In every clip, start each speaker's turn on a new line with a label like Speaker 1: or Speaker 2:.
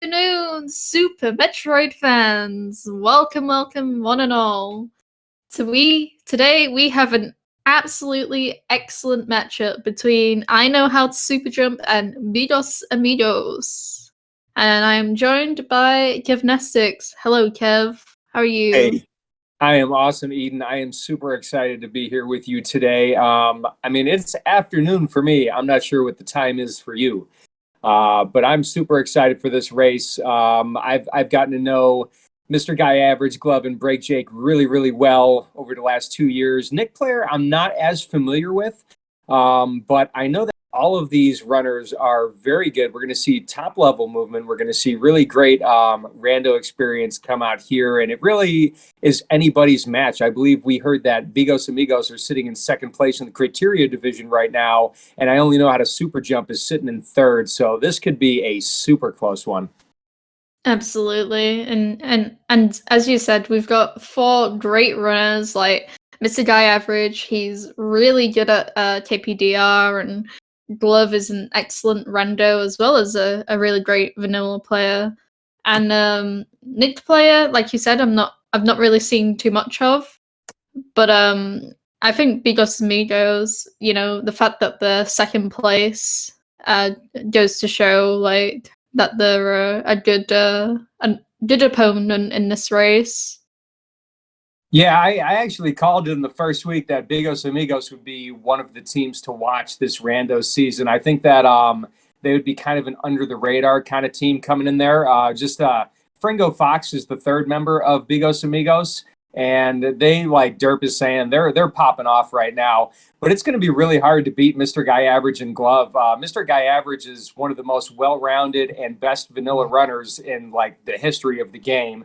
Speaker 1: Afternoon, Super Metroid fans! Welcome, one and all. Today we have an absolutely excellent matchup between I Know How to Super Jump and Bigos Amigos. And I am joined by Kevnestics. Hello, Kev. How are you?
Speaker 2: Hey, I am awesome, Eden. I am super excited to be here with you today. It's afternoon for me. I'm not sure what the time is for you. But I'm super excited for this race. I've gotten to know Mr. Guy Average, Glove, and Break Jake really well over the last 2 years. Nick Player, I'm not as familiar with, but I know that all of these runners are very good. We're going to see top level movement. We're going to see really great rando experience come out here, and it really is anybody's match. I believe we heard that Bigos Amigos are sitting in second place in the criteria division right now, and I only know how to super jump is sitting in third. So this could be a super close one.
Speaker 1: Absolutely. And as you said, we've got four great runners like Mr. Guy Average. He's really good at KPDR, and Glove is an excellent rando as well as a really great vanilla player. And Nick Player, like you said, I've not really seen too much of. But I think Bigos Amigos, the fact that they're second place goes to show like that they're a good opponent in this race.
Speaker 2: Yeah, I actually called it in the first week that Bigos Amigos would be one of the teams to watch this rando season. I think that they would be kind of an under the radar kind of team coming in there. Fringo Fox is the third member of Bigos Amigos, and they, like Derp is saying, they're popping off right now. But it's going to be really hard to beat Mr. Guy Average and Glove. Mr. Guy Average is one of the most well-rounded and best vanilla runners in like the history of the game.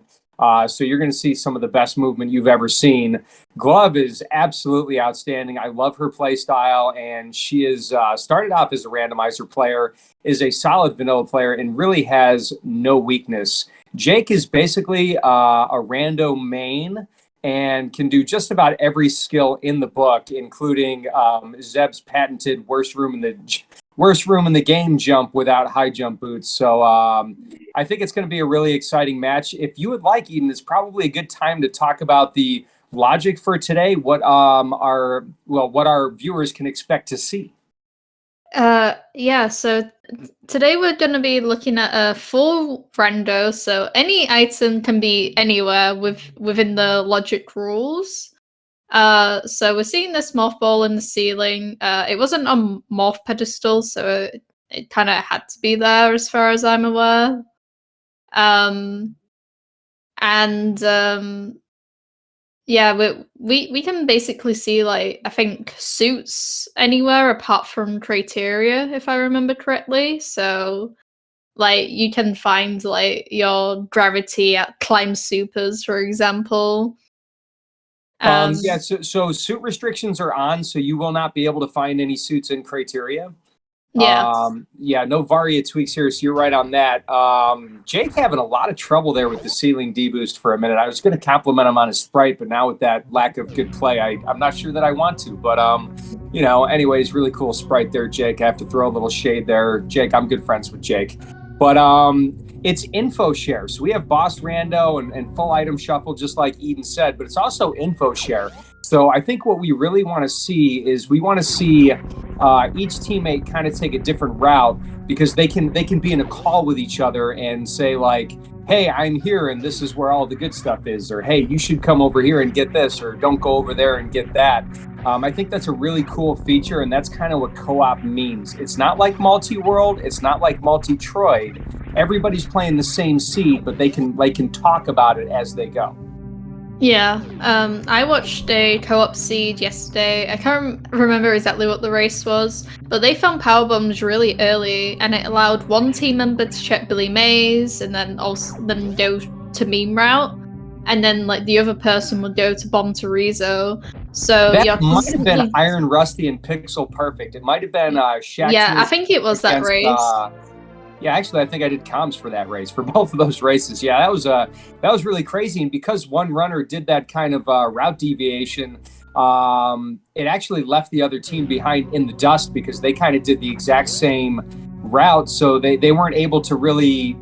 Speaker 2: So you're going to see some of the best movement you've ever seen. Glove is absolutely outstanding. I love her play style, and she is started off as a randomizer player, is a solid vanilla player, and really has no weakness. Jake is basically a rando main and can do just about every skill in the book, including Zeb's patented worst room in the game jump without high jump boots. So I think it's going to be a really exciting match. If you would like, Eden, it's probably a good time to talk about the logic for today. What our viewers can expect to see.
Speaker 1: So today we're going to be looking at a full rando, so any item can be anywhere within the logic rules. So we're seeing this morph ball in the ceiling. It wasn't on morph pedestal, so it kind of had to be there as far as I'm aware. We can basically see, like, I think suits anywhere apart from criteria, if I remember correctly. So, like, you can find like your gravity at climb supers, for example.
Speaker 2: So suit restrictions are on, so you will not be able to find any suits in criteria.
Speaker 1: Yeah.
Speaker 2: No Varia tweaks here, so you're right on that. Jake having a lot of trouble there with the ceiling deboost for a minute. I was going to compliment him on his sprite, but now with that lack of good play, I'm not sure that I want to. But anyways, really cool sprite there, Jake. I have to throw a little shade there. Jake, I'm good friends with Jake. But it's info share. So we have boss rando and full item shuffle, just like Eden said, but it's also info share. So I think what we really want to see is each teammate kind of take a different route, because they can be in a call with each other and say like, hey, I'm here and this is where all the good stuff is, or hey, you should come over here and get this, or don't go over there and get that. I think that's a really cool feature, and that's kind of what co-op means. It's not like multi-world, it's not like multi-Troid. Everybody's playing the same seed, but they can talk about it as they go.
Speaker 1: Yeah, I watched a co-op seed yesterday. I can't remember exactly what the race was, but they found power bombs really early, and it allowed one team member to check Billy Mays, and then go to meme route, and then like the other person would go to bomb to Rezo. So
Speaker 2: that might have been Iron Rusty and Pixel Perfect. It might have been Shaq.
Speaker 1: Yeah, I think it was that race.
Speaker 2: Yeah, actually, I think I did comms for that race, for both of those races. Yeah, that was really crazy. And because one runner did that kind of route deviation, it actually left the other team behind in the dust, because they kind of did the exact same route, so they weren't able to really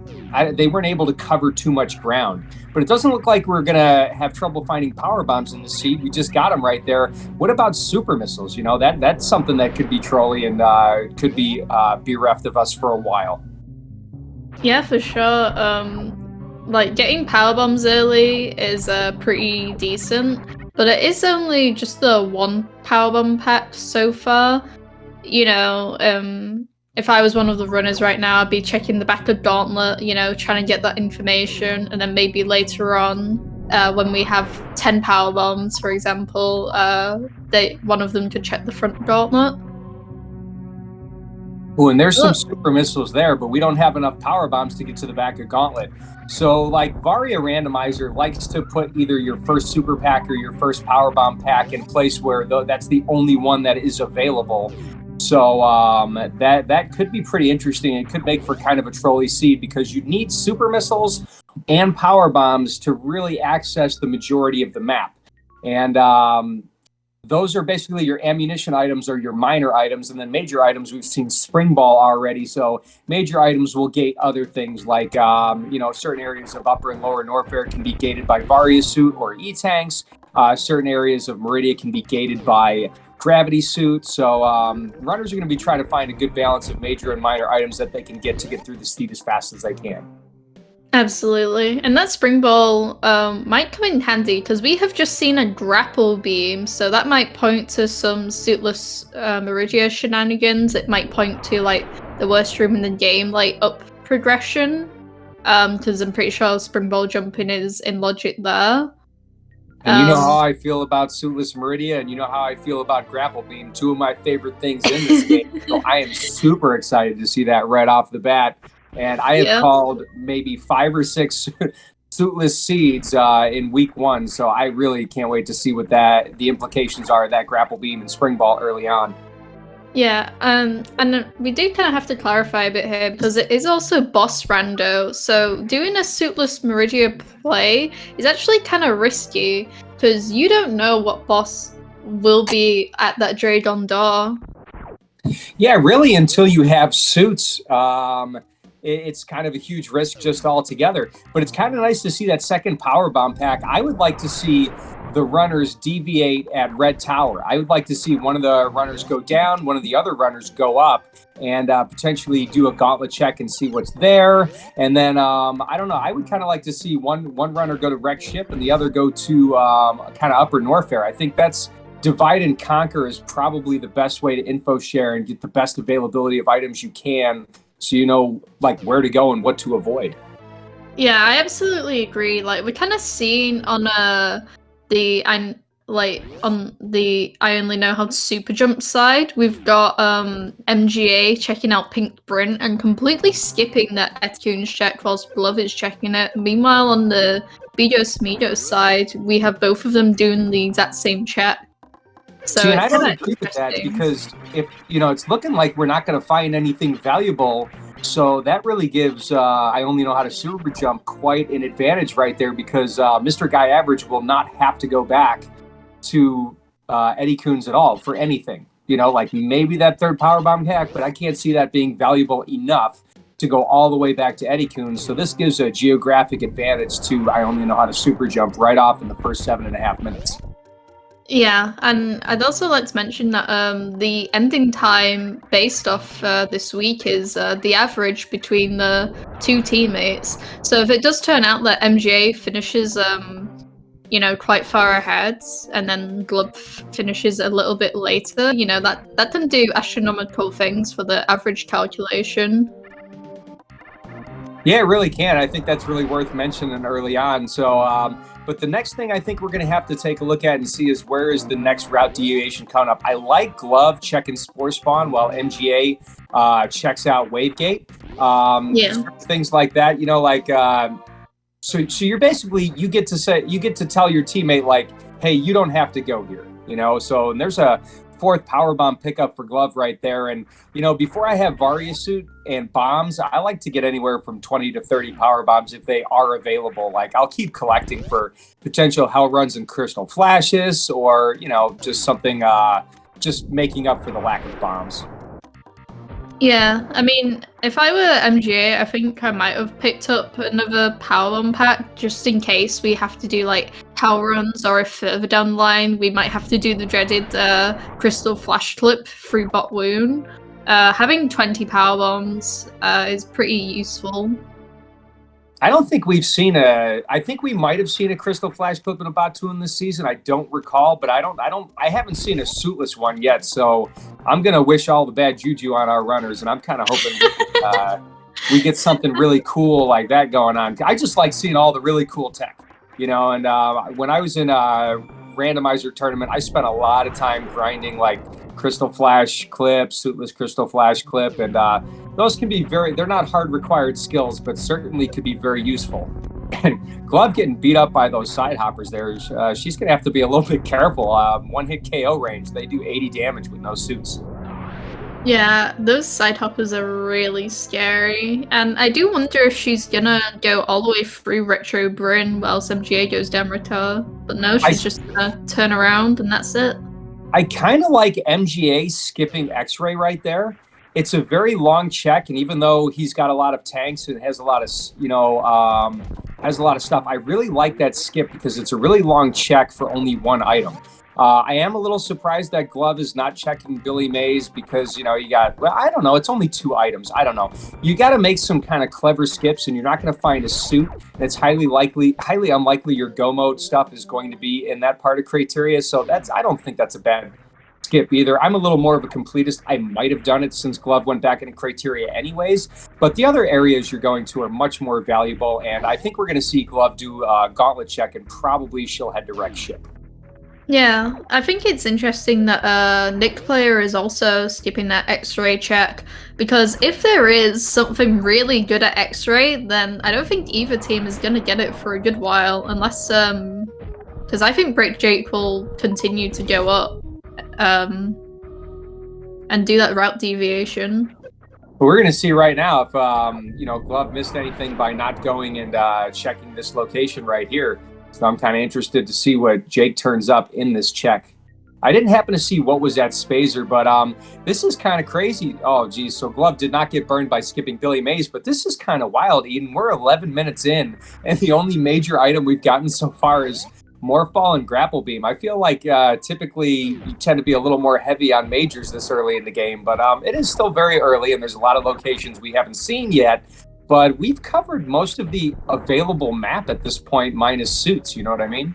Speaker 2: they weren't able to cover too much ground. But it doesn't look like we're gonna have trouble finding power bombs in the seed. We just got them right there. What about super missiles? You know, that's something that could be trolly and could be bereft of us for a while.
Speaker 1: Yeah, for sure. Like getting power bombs early is pretty decent, but it is only just the one power bomb pack so far. You know, if I was one of the runners right now, I'd be checking the back of Gauntlet, you know, trying to get that information, and then maybe later on, when we have 10 power bombs, for example, one of them could check the front Gauntlet.
Speaker 2: Oh, and there's some super missiles there, but we don't have enough power bombs to get to the back of Gauntlet. So, like, Varia Randomizer likes to put either your first super pack or your first power bomb pack in place where that's the only one that is available. So that could be pretty interesting. It could make for kind of a trolley seed because you need super missiles and power bombs to really access the majority of the map. And those are basically your ammunition items or your minor items, and then major items we've seen spring ball already. So major items will gate other things like certain areas of upper and lower Norfair can be gated by Varia suit or E-tanks. Certain areas of Meridia can be gated by gravity suit. So runners are going to be trying to find a good balance of major and minor items that they can get through the seed as fast as they can.
Speaker 1: Absolutely. And that spring ball might come in handy because we have just seen a grapple beam, so that might point to some suitless Meridia shenanigans. It might point to like the worst room in the game, like up progression, because I'm pretty sure spring ball jumping is in logic there.
Speaker 2: And you know how I feel about suitless Meridia, and you know how I feel about grapple beam, two of my favorite things in this game. So I am super excited to see that right off the bat. And I have called maybe 5 or 6 suitless seeds in week 1. So I really can't wait to see what the implications are of that grapple beam and spring ball early on.
Speaker 1: Yeah, and we do kind of have to clarify a bit here because it is also boss rando. So doing a suitless Meridia play is actually kind of risky because you don't know what boss will be at that Dragon door.
Speaker 2: Yeah, really, until you have suits. It's kind of a huge risk just altogether. But it's kind of nice to see that second power bomb pack. I would like to see the runners deviate at Red Tower. I would like to see one of the runners go down, one of the other runners go up, and potentially do a gauntlet check and see what's there. And then, I don't know, I would kind of like to see one runner go to Wreck Ship and the other go to kind of Upper Norfair. I think that's divide and conquer is probably the best way to info share and get the best availability of items you can, so you know like where to go and what to avoid.
Speaker 1: Yeah, I absolutely agree. Like we're kind of seeing on the I only know how to super jump side. We've got MGA checking out Pink Brint and completely skipping that Etcoon's check whilst Glove is checking it. Meanwhile, on the Bigos Amigos side, we have both of them doing the exact same check. So
Speaker 2: see, and I don't agree with that because if it's looking like we're not going to find anything valuable, so that really gives I only know how to super jump quite an advantage right there because Mr. Guy Average will not have to go back to Eddie Coons at all for anything. Like maybe that third power bomb hack, but I can't see that being valuable enough to go all the way back to Eddie Coons. So this gives a geographic advantage to I only know how to super jump right off in the first 7.5 minutes.
Speaker 1: Yeah, and I'd also like to mention that the ending time based off this week is the average between the two teammates. So if it does turn out that MGA finishes, quite far ahead, and then Glove finishes a little bit later, that can do astronomical things for the average calculation.
Speaker 2: Yeah, it really can. I think that's really worth mentioning early on. So, but the next thing I think we're going to have to take a look at and see is where is the next route deviation coming up. I like Glove checking Spore Spawn while MGA checks out Wavegate. Things like that, so you're basically, you get to tell your teammate like, hey, you don't have to go here, so, and there's a fourth power bomb pickup for Glove right there. And, before I have Varia suit and bombs, I like to get anywhere from 20 to 30 power bombs if they are available. Like I'll keep collecting for potential hell runs and crystal flashes or, just something, just making up for the lack of bombs.
Speaker 1: Yeah, I mean, if I were MGA, I think I might have picked up another power bomb pack just in case we have to do like power runs, or if further down the line we might have to do the dreaded crystal flash clip through bot wound. Having 20 power bombs is pretty useful.
Speaker 2: I don't think we've seen I think we might have seen a crystal flash clip in a bot toon this season. I don't recall, but I haven't seen a suitless one yet. So I'm gonna wish all the bad juju on our runners, and I'm kind of hoping we get something really cool like that going on. I just like seeing all the really cool tech, you know. And when I was in a randomizer tournament, I spent a lot of time grinding like crystal flash clip, suitless crystal flash clip, and those can be they're not hard required skills, but certainly could be very useful. And Glove getting beat up by those side hoppers there, she's going to have to be a little bit careful. One hit KO range, they do 80 damage with no suits.
Speaker 1: Yeah, those side hoppers are really scary. And I do wonder if she's gonna go all the way through Retro Bryn while MGA goes down Retard. But no, she's just gonna turn around and that's it.
Speaker 2: I kind of like MGA skipping X-Ray right there. It's a very long check, and even though he's got a lot of tanks and has a lot of, has a lot of stuff, I really like that skip because it's a really long check for only one item. I am a little surprised that Glove is not checking Billy Mays because, you got, well, I don't know, it's only 2 items. I don't know. You got to make some kind of clever skips, and you're not going to find a suit that's highly unlikely your go mode stuff is going to be in that part of criteria. So I don't think that's a bad skip either. I'm a little more of a completist. I might have done it since Glove went back into criteria anyways, but the other areas you're going to are much more valuable, and I think we're going to see Glove do a gauntlet check, and probably she'll head direct ship.
Speaker 1: Yeah, I think it's interesting that Nick player is also skipping that X-ray check, because if there is something really good at X-ray, then I don't think either team is going to get it for a good while, unless, because I think Break Jake will continue to go up and do that route deviation.
Speaker 2: We're going to see right now if, Glove missed anything by not going and checking this location right here. So I'm kind of interested to see what Jake turns up in this check. I didn't happen to see what was at Spazer, but this is kind of crazy. Oh, geez. So Glove did not get burned by skipping Billy Mays, but this is kind of wild, Eden. We're 11 minutes in, and the only major item we've gotten so far is Morph Ball and Grapple Beam. I feel like typically you tend to be a little more heavy on majors this early in the game, but it is still very early, and there's a lot of locations we haven't seen yet. But we've covered most of the available map at this point, minus suits, you know what I mean?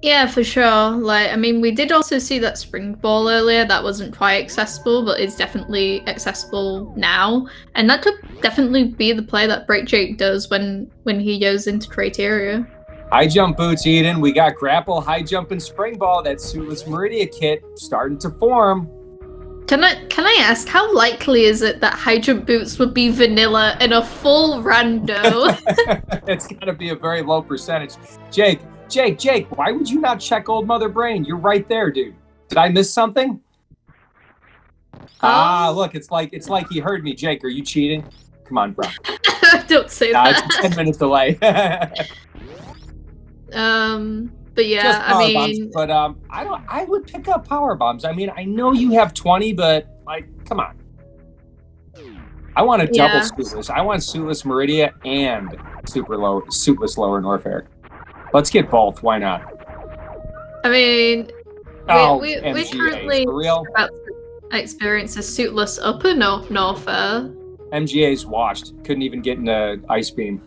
Speaker 1: Yeah, for sure. We did also see that Spring Ball earlier. That wasn't quite accessible, but it's definitely accessible now. And that could definitely be the play that Break Jake does when he goes into criteria.
Speaker 2: High jump boots, Eden. We got grapple, high jump, and spring ball. That suitless Meridia kit starting to form.
Speaker 1: Can I ask, how likely is it that high jump boots would be vanilla in a full rando?
Speaker 2: It's got to be a very low percentage. Jake, why would you not check Old Mother Brain? You're right there, dude. Did I miss something? Look, it's like he heard me. Jake, are you cheating? Come on, bro.
Speaker 1: Don't say that.
Speaker 2: It's a 10-minute delay.
Speaker 1: But yeah,
Speaker 2: I would pick up power bombs. I mean, I know you have 20, but come on. I want a double suitless. I want suitless Meridia and suitless lower Norfair. Let's get both. Why not?
Speaker 1: I mean, we currently
Speaker 2: about
Speaker 1: to experience a suitless upper Norfair.
Speaker 2: MGA's washed. Couldn't even get into Ice Beam.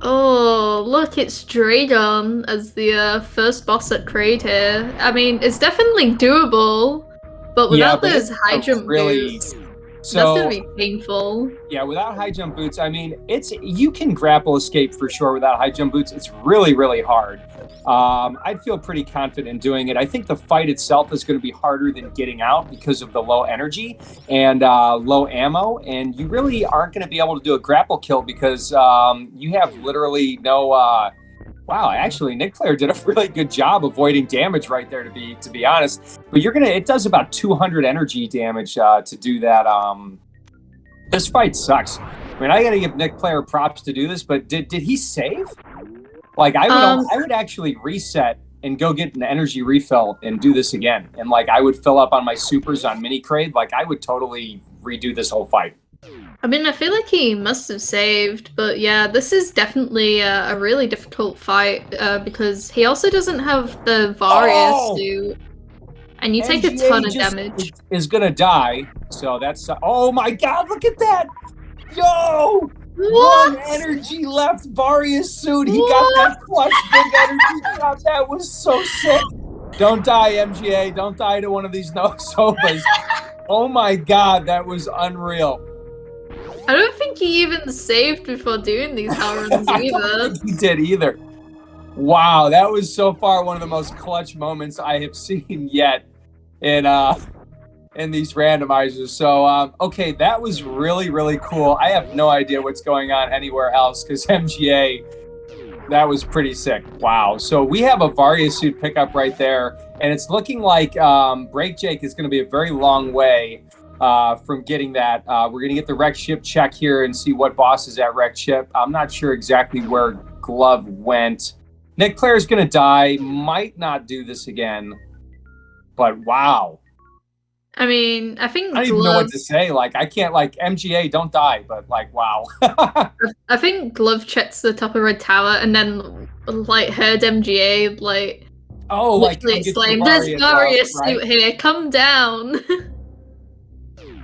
Speaker 1: Oh, look, it's Dragon as the first boss at Crate here. I mean, it's definitely doable, but without those high jump boots, that's gonna be painful.
Speaker 2: Yeah, without high jump boots, I mean, you can grapple escape for sure without high jump boots. It's really, really hard. I'd feel pretty confident in doing it. I think the fight itself is going to be harder than getting out because of the low energy and low ammo, and you really aren't going to be able to do a grapple kill because you have literally no. Wow, actually, Nick Player did a really good job avoiding damage right there. To be honest, but it does about 200 energy damage to do that. This fight sucks. I mean, I got to give Nick Player props to do this, but did he save? I would actually reset and go get an energy refill and do this again. And I would fill up on my supers on mini crate. I would totally redo this whole fight.
Speaker 1: I mean, I feel like he must have saved, but yeah, this is definitely a really difficult fight because he also doesn't have the Varia suit, and you take a ton of damage.
Speaker 2: Is gonna die, so that's oh my god, look at that! Yo!
Speaker 1: What?
Speaker 2: One energy left Varia suit. He got that clutch big energy shot. That was so sick. Don't die, MGA. Don't die to one of these no-sobas. Oh my god, that was unreal.
Speaker 1: I don't think he even saved before doing these power runs either.
Speaker 2: I don't think he did either. Wow, that was so far one of the most clutch moments I have seen yet in these randomizers. So, okay, that was really, really cool. I have no idea what's going on anywhere else because MGA, that was pretty sick. Wow. So we have a Varia suit pickup right there, and it's looking like Break Jake is going to be a very long way from getting that. We're going to get the wreck ship check here and see what boss is at wreck ship. I'm not sure exactly where Glove went. Nick Claire's going to die. Might not do this again. But wow.
Speaker 1: I mean, I think
Speaker 2: I don't even know what to say. Like, I can't, like, MGA, don't die, but, like, wow.
Speaker 1: I think Glove checks the top of Red Tower and then, like, heard MGA, like,
Speaker 2: oh, like,
Speaker 1: exclaim, there's Varia suit here, come down.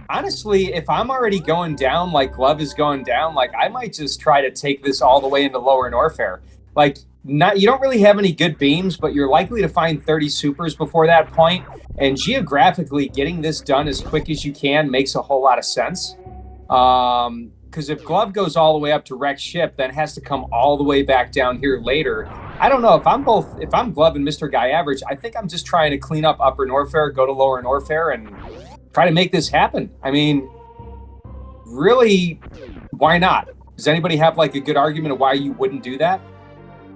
Speaker 2: Honestly, if I'm already going down, like, Glove is going down, like, I might just try to take this all the way into Lower Norfair. Like, you don't really have any good beams, but you're likely to find 30 supers before that point. And geographically, getting this done as quick as you can makes a whole lot of sense. Because if Glove goes all the way up to wreck ship, then has to come all the way back down here later. I don't know if I'm Glove and Mr. Guy Average. I think I'm just trying to clean up Upper Norfair, go to Lower Norfair, and try to make this happen. I mean, really, why not? Does anybody have like a good argument of why you wouldn't do that?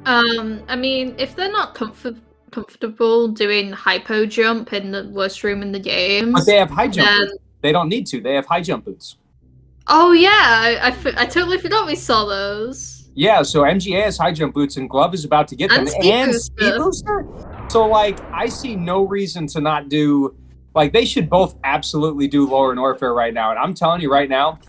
Speaker 1: I mean, if they're not comfortable doing hypo jump in the worst room in the game,
Speaker 2: but they have high jump boots. They don't need to. They have high jump boots.
Speaker 1: Oh yeah, I totally forgot we saw those.
Speaker 2: Yeah, so MGA has high jump boots, and Glove is about to get them, and Speed Booster. So like, I see no reason to not do. Like, they should both absolutely do Lower Norfair right now, and I'm telling you right now.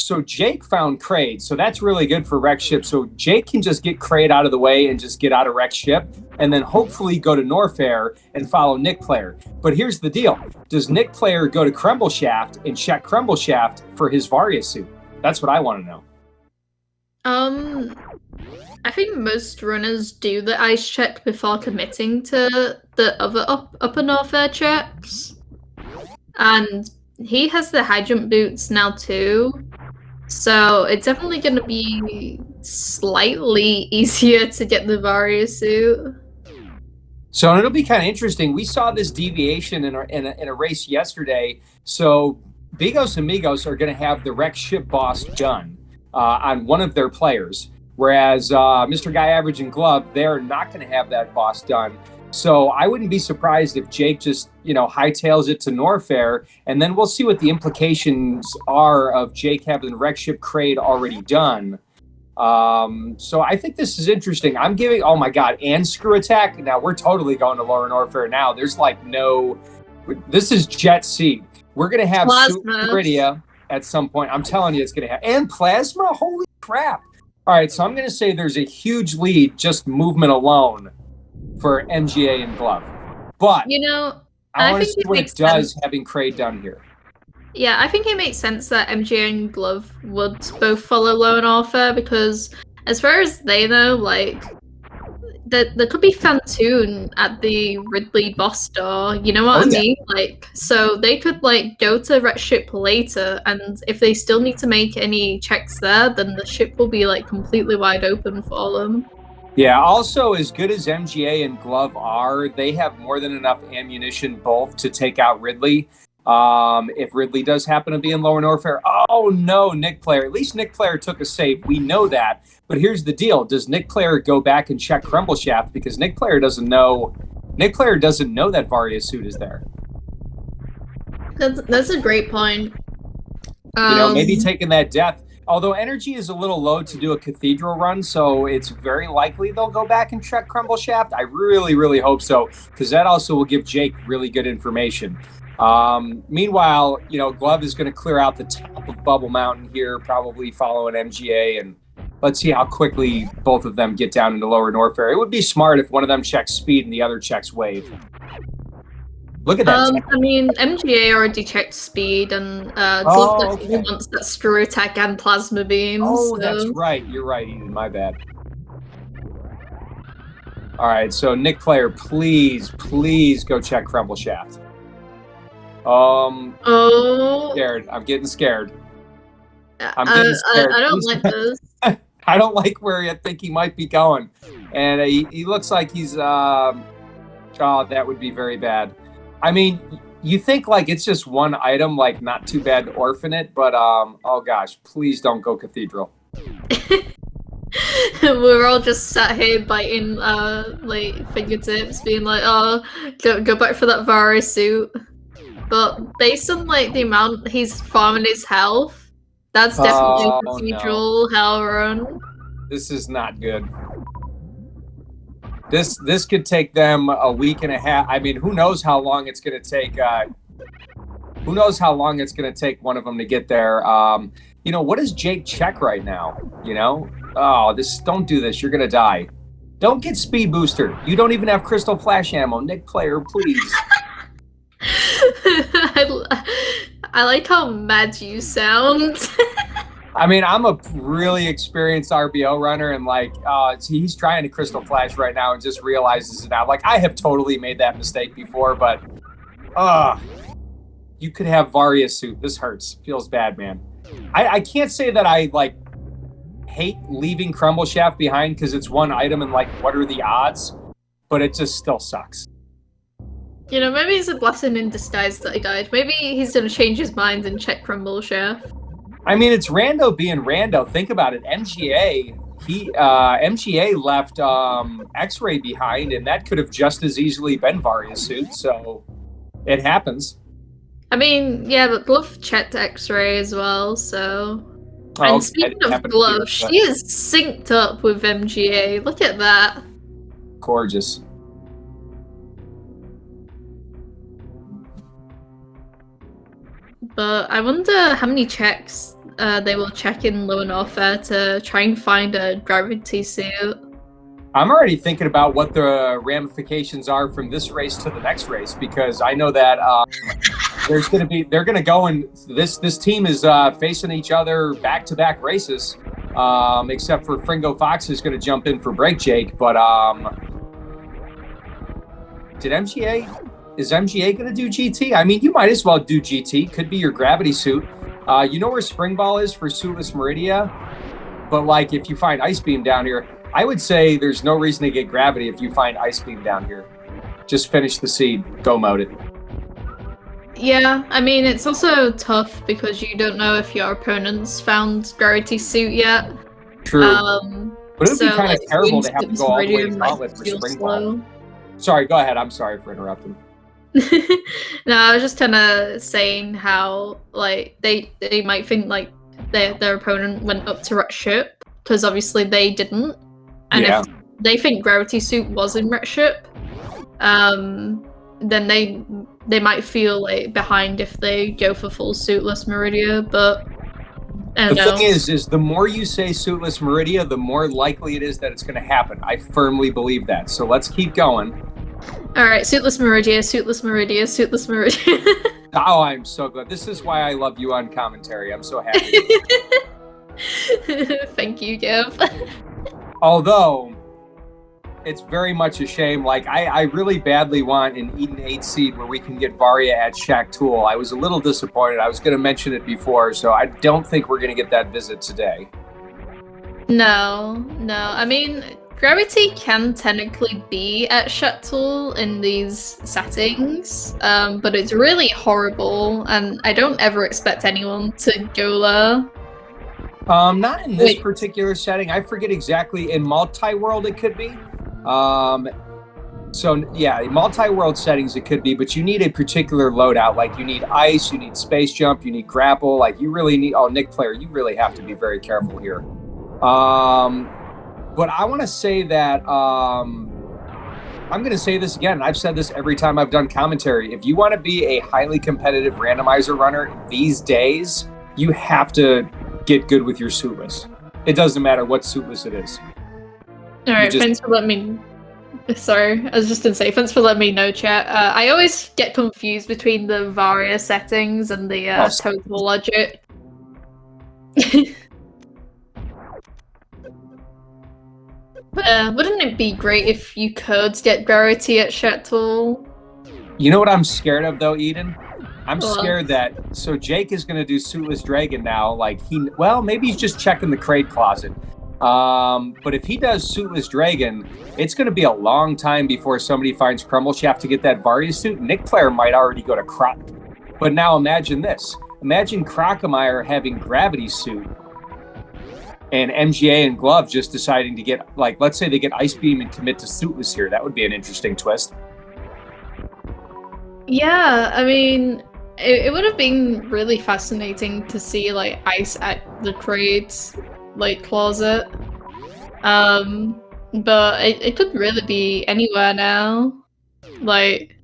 Speaker 2: So Jake found Kraid, so that's really good for wreck ship. So Jake can just get Kraid out of the way and just get out of wreck ship, and then hopefully go to Norfair and follow Nick Player. But here's the deal: does Nick Player go to Crumble Shaft and check Crumble Shaft for his Varia suit? That's what I want to know.
Speaker 1: I think most runners do the ice check before committing to the other upper Norfair checks, and he has the high jump boots now too. So it's definitely going to be slightly easier to get the Varia suit.
Speaker 2: So it'll be kind of interesting. We saw this deviation in a race yesterday. So Bigos Amigos are going to have the wreck ship boss done on one of their players, whereas Mr. Guy Average and Glove, they're not going to have that boss done. So I wouldn't be surprised if Jake just, hightails it to Norfair, and then we'll see what the implications are of Jake having the wreck ship Kraid already done. So I think this is interesting. I'm giving, oh my God, and Screw Attack. Now we're totally going to Lower Norfair now. There's like this is Jet Seed. We're going to have Super at some point. I'm telling you it's going to happen. And Plasma? Holy crap. All right, so I'm going to say there's a huge lead, just movement alone, for MGA and Glove. But I want to see what it does having Kraid down here.
Speaker 1: Yeah, I think it makes sense that MGA and Glove would both follow Lower Norfair because as far as they know, like, there could be Fantoon at the Ridley boss door, you know what I mean? Like, so they could, like, go to wreck ship later, and if they still need to make any checks there, then the ship will be, like, completely wide open for them.
Speaker 2: Yeah, also, as good as MGA and Glove are, they have more than enough ammunition both to take out Ridley. If Ridley does happen to be in Lower Norfair, oh no, Nick Player. At least Nick Player took a save. We know that. But here's the deal. Does Nick Player go back and check Crumble Shaft? Because Nick Player doesn't know that Varia suit is there.
Speaker 1: That's a great point.
Speaker 2: Maybe taking that death. Although energy is a little low to do a cathedral run, so it's very likely they'll go back and check Crumble Shaft. I really, really hope so, because that also will give Jake really good information. Meanwhile, Glove is going to clear out the top of Bubble Mountain here, probably following MGA, and let's see how quickly both of them get down into Lower North area. It would be smart if one of them checks speed and the other checks wave. Look at that.
Speaker 1: MGA already checked speed, and Glove definitely wants that screw attack and plasma beam.
Speaker 2: That's right. You're right, Eden. My bad. All right, so Nick Player, please go check Crumble Shaft. Scared. I'm getting scared. I'm getting scared.
Speaker 1: I don't like this.
Speaker 2: I don't like where I think he might be going. And he looks like he's, that would be very bad. I mean, you think like it's just one item, like not too bad to orphan it, but oh gosh, please don't go Cathedral.
Speaker 1: We're all just sat here biting like fingertips, being like, oh, go back for that Varia suit. But based on like the amount he's farming his health, that's definitely a Cathedral hell run.
Speaker 2: This is not good. This could take them a week and a half. I mean, who knows how long it's going to take? Who knows how long it's going to take one of them to get there? What does Jake check right now? Don't do this. You're going to die. Don't get speed booster. You don't even have crystal flash ammo. Nick Player, please.
Speaker 1: I like how mad you sound.
Speaker 2: I mean, I'm a really experienced RBO runner, and he's trying to crystal flash right now and just realizes it now. Like, I have totally made that mistake before, but you could have Varia suit. This hurts. Feels bad, man. I can't say that I hate leaving Crumble Shaft behind because it's one item and what are the odds? But it just still sucks.
Speaker 1: Maybe it's a blessing in disguise that he died. Maybe he's gonna change his mind and check Crumble Shaft.
Speaker 2: I mean, it's Rando being Rando. Think about it. MGA left X-Ray behind, and that could have just as easily been Varia's suit. So it happens.
Speaker 1: I mean, yeah, but Glove checked X-Ray as well. So, and speaking of Glove, she is synced up with MGA. Look at that.
Speaker 2: Gorgeous.
Speaker 1: But I wonder how many checks they will check in Lower Norfair to try and find a gravity suit.
Speaker 2: I'm already thinking about what the ramifications are from this race to the next race, because I know that they're going to go, and this team is facing each other back-to-back races, except for Fringo Fox is going to jump in for Break Jake. But is MGA going to do GT? I mean, you might as well do GT. Could be your gravity suit. You know where Spring Ball is for Suitless Meridia? But if you find Ice Beam down here, I would say there's no reason to get gravity if you find Ice Beam down here. Just finish the seed. Go mode it.
Speaker 1: Yeah, I mean, it's also tough because you don't know if your opponent's found gravity suit yet.
Speaker 2: True. But it would be kind of terrible to have to go all the way to Gauntlet for Spring Ball. Sorry, go ahead. I'm sorry for interrupting.
Speaker 1: No, I was just kind of saying how they might think their opponent went up to Ret Ship, because obviously they didn't, and if they think gravity suit was in Ret Ship, then they might feel behind if they go for full suitless Meridia. But the
Speaker 2: thing is the more you say suitless Meridia, the more likely it is that it's going to happen. I firmly believe that. So let's keep going.
Speaker 1: All right, suitless Meridia, suitless Meridia, suitless Meridia.
Speaker 2: Oh, I'm so glad. This is why I love you on commentary. I'm so happy.
Speaker 1: Thank you, Gav.
Speaker 2: Although, it's very much a shame. I really badly want an Eden 8 seed where we can get Varia at Shaq Tool. I was a little disappointed. I was going to mention it before, so I don't think we're going to get that visit today. No.
Speaker 1: I mean, gravity can technically be at Shaq in these settings, but it's really horrible, and I don't ever expect anyone to go there.
Speaker 2: Not in this particular setting. I forget exactly. In multi-world, it could be. So yeah, in multi-world settings, it could be, but you need a particular loadout. You need ice, you need space jump, you need grapple. You really need. Oh, Nick Player, you really have to be very careful here. But I want to say that I'm going to say this again. I've said this every time I've done commentary. If you want to be a highly competitive randomizer runner these days, you have to get good with your suitless. It doesn't matter what suitless it is.
Speaker 1: All right, thanks for letting me. Sorry, I was just going to say, thanks for letting me know, chat. I always get confused between the Varia settings and the total logic. Wouldn't it be great if you could get Rarity at Shuttle?
Speaker 2: You know what I'm scared of, though, Eden? I'm scared that... So Jake is going to do Suitless Dragon now. Like, maybe he's just checking the crate closet. But if he does Suitless Dragon, it's going to be a long time before somebody finds Crumble Shaft to get that Varia suit. Nick Player might already go to Croc. But now imagine this. Imagine Crocomire having Gravity suit. And MGA and Glove just deciding to get, like, let's say they get Ice Beam and commit to Suitless here. That would be an interesting twist.
Speaker 1: Yeah, I mean, it would have been really fascinating to see, like, Ice at the crates, like, closet. But it could really be anywhere now. Like,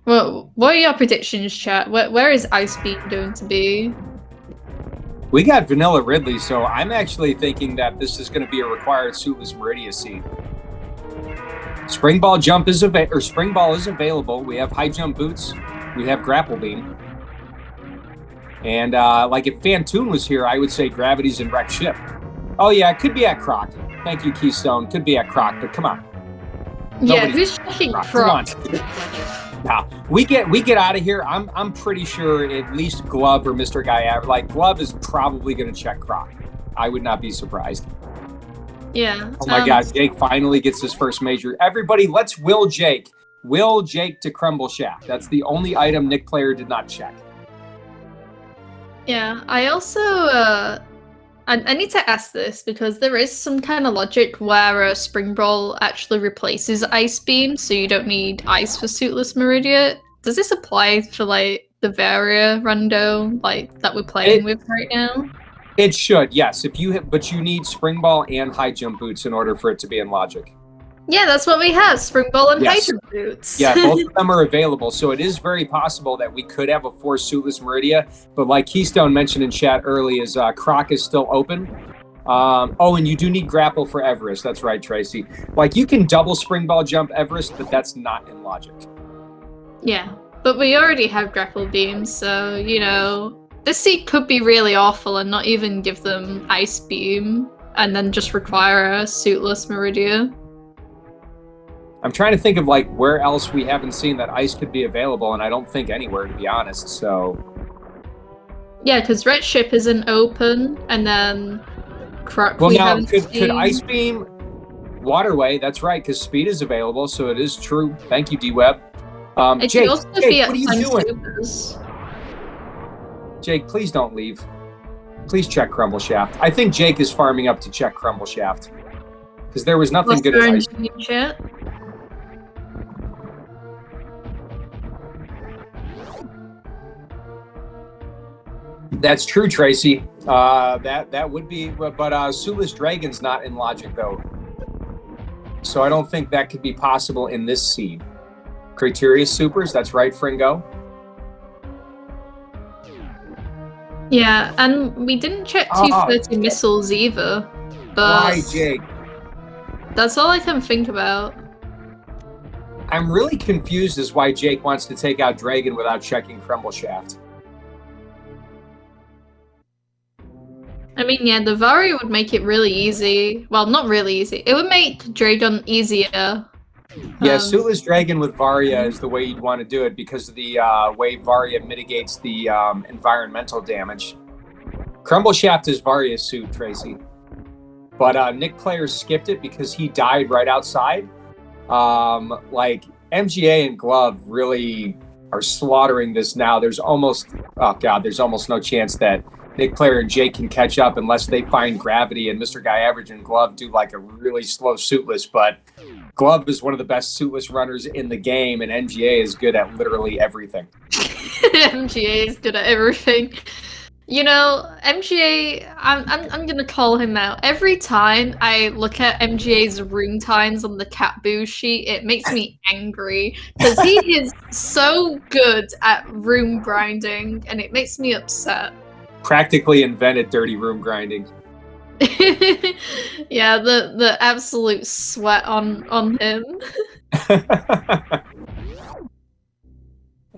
Speaker 1: well, what are your predictions, chat? Where is Ice Beam going to be?
Speaker 2: We got Vanilla Ridley, so I'm actually thinking that this is going to be a required Suitless Meridia seed. Spring Ball is available. We have High Jump Boots. We have Grapple Beam. And like if Fantoon was here, I would say Gravity's in Wreck Ship. Oh yeah, it could be at Croc. Thank you, Keystone. Could be at Croc, but come on.
Speaker 1: Yeah, who's checking Croc?
Speaker 2: Now, we get out of here. I'm pretty sure at least Glove or Mr. Guy, like Glove is probably going to check Croc. I would not be surprised.
Speaker 1: Yeah.
Speaker 2: Oh my God, Jake finally gets his first major. Everybody, let's will Jake. Will Jake to Crumble Shaft. That's the only item Nick Player did not check.
Speaker 1: Yeah, I also I need to ask this because there is some kind of logic where a Spring Ball actually replaces Ice Beam, so you don't need Ice for Suitless Meridia. Does this apply for like the Varia Rando like that we're playing with right now?
Speaker 2: It should, yes. But you need Spring Ball and High Jump Boots in order for it to be in Logic.
Speaker 1: Yeah, that's what we have, Spring Ball and High Jump Boots.
Speaker 2: Yeah, both of them are available, so it is very possible that we could have a Force Suitless Meridia, but like Keystone mentioned in chat early, is Croc is still open. And you do need Grapple for Everest. That's right, Tracy. Like, you can double Spring Ball jump Everest, but that's not in Logic.
Speaker 1: Yeah, but we already have Grapple Beams, so, you know, this seed could be really awful and not even give them Ice Beam, and then just require a Suitless Meridia.
Speaker 2: I'm trying to think of like where else we haven't seen that Ice could be available, and I don't think anywhere, to be honest. So
Speaker 1: yeah, because Red Ship isn't open, and then Croc.
Speaker 2: Well, now could Ice Beam Waterway? That's right, because Speed is available, so it is true. Thank you, D-Web. Jake, what are you doing? Supers. Jake, please don't leave. Please check Crumble Shaft. I think Jake is farming up to check Crumble Shaft because there was nothing good at Ice Beam. That's true, Tracy. That would be, but Suitless Dragon's not in Logic though, so I don't think that could be possible in this seed. Criteria Supers, that's right, Fringo.
Speaker 1: Yeah, and we didn't check 230 missiles either. But
Speaker 2: why, Jake?
Speaker 1: That's all I can think about.
Speaker 2: I'm really confused as why Jake wants to take out Dragon without checking Crumble Shaft.
Speaker 1: I mean, yeah, the Varia would make it really easy. Well, not really easy. It would make Dragon easier.
Speaker 2: Yeah, Suitless Dragon with Varia is the way you'd want to do it because of the way Varia mitigates the environmental damage. Crumble Shaft is Varia's suit, Tracy. But Nick Player skipped it because he died right outside. Like, MGA and Glove really are slaughtering this now. There's almost no chance that Nick Player and Jake can catch up unless they find Gravity and Mr. Guy Average and Glove do like a really slow suitless, but Glove is one of the best suitless runners in the game, and MGA is good at literally everything.
Speaker 1: MGA is good at everything. You know, MGA, I'm gonna call him out. Every time I look at MGA's room times on the cat boo sheet, it makes me angry because he is so good at room grinding, and it makes me upset.
Speaker 2: Practically invented dirty room grinding.
Speaker 1: Yeah, the absolute sweat on him.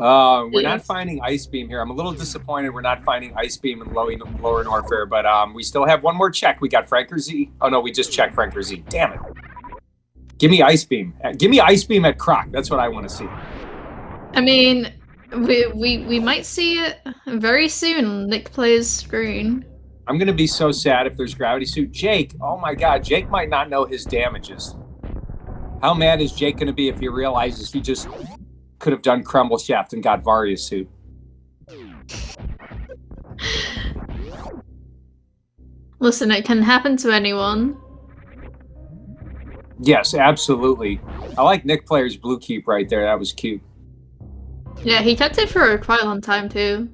Speaker 2: We're not finding Ice Beam here. I'm a little disappointed we're not finding Ice Beam in Lower Norfair, but we still have one more check. We got Franker Z. Oh, no, we just checked Franker Z. Damn it. Give me Ice Beam. Give me Ice Beam at Croc. That's what I want to see.
Speaker 1: I mean, we might see it very soon on Nick Player's screen.
Speaker 2: I'm going to be so sad if there's Gravity Suit. Jake, oh my god, Jake might not know his damages. How mad is Jake going to be if he realizes he just could have done Crumble Shaft and got Varia Suit?
Speaker 1: Listen, it can happen to anyone.
Speaker 2: Yes, absolutely. I like Nick Player's blue keep right there. That was cute.
Speaker 1: Yeah, he kept it for quite a long time too.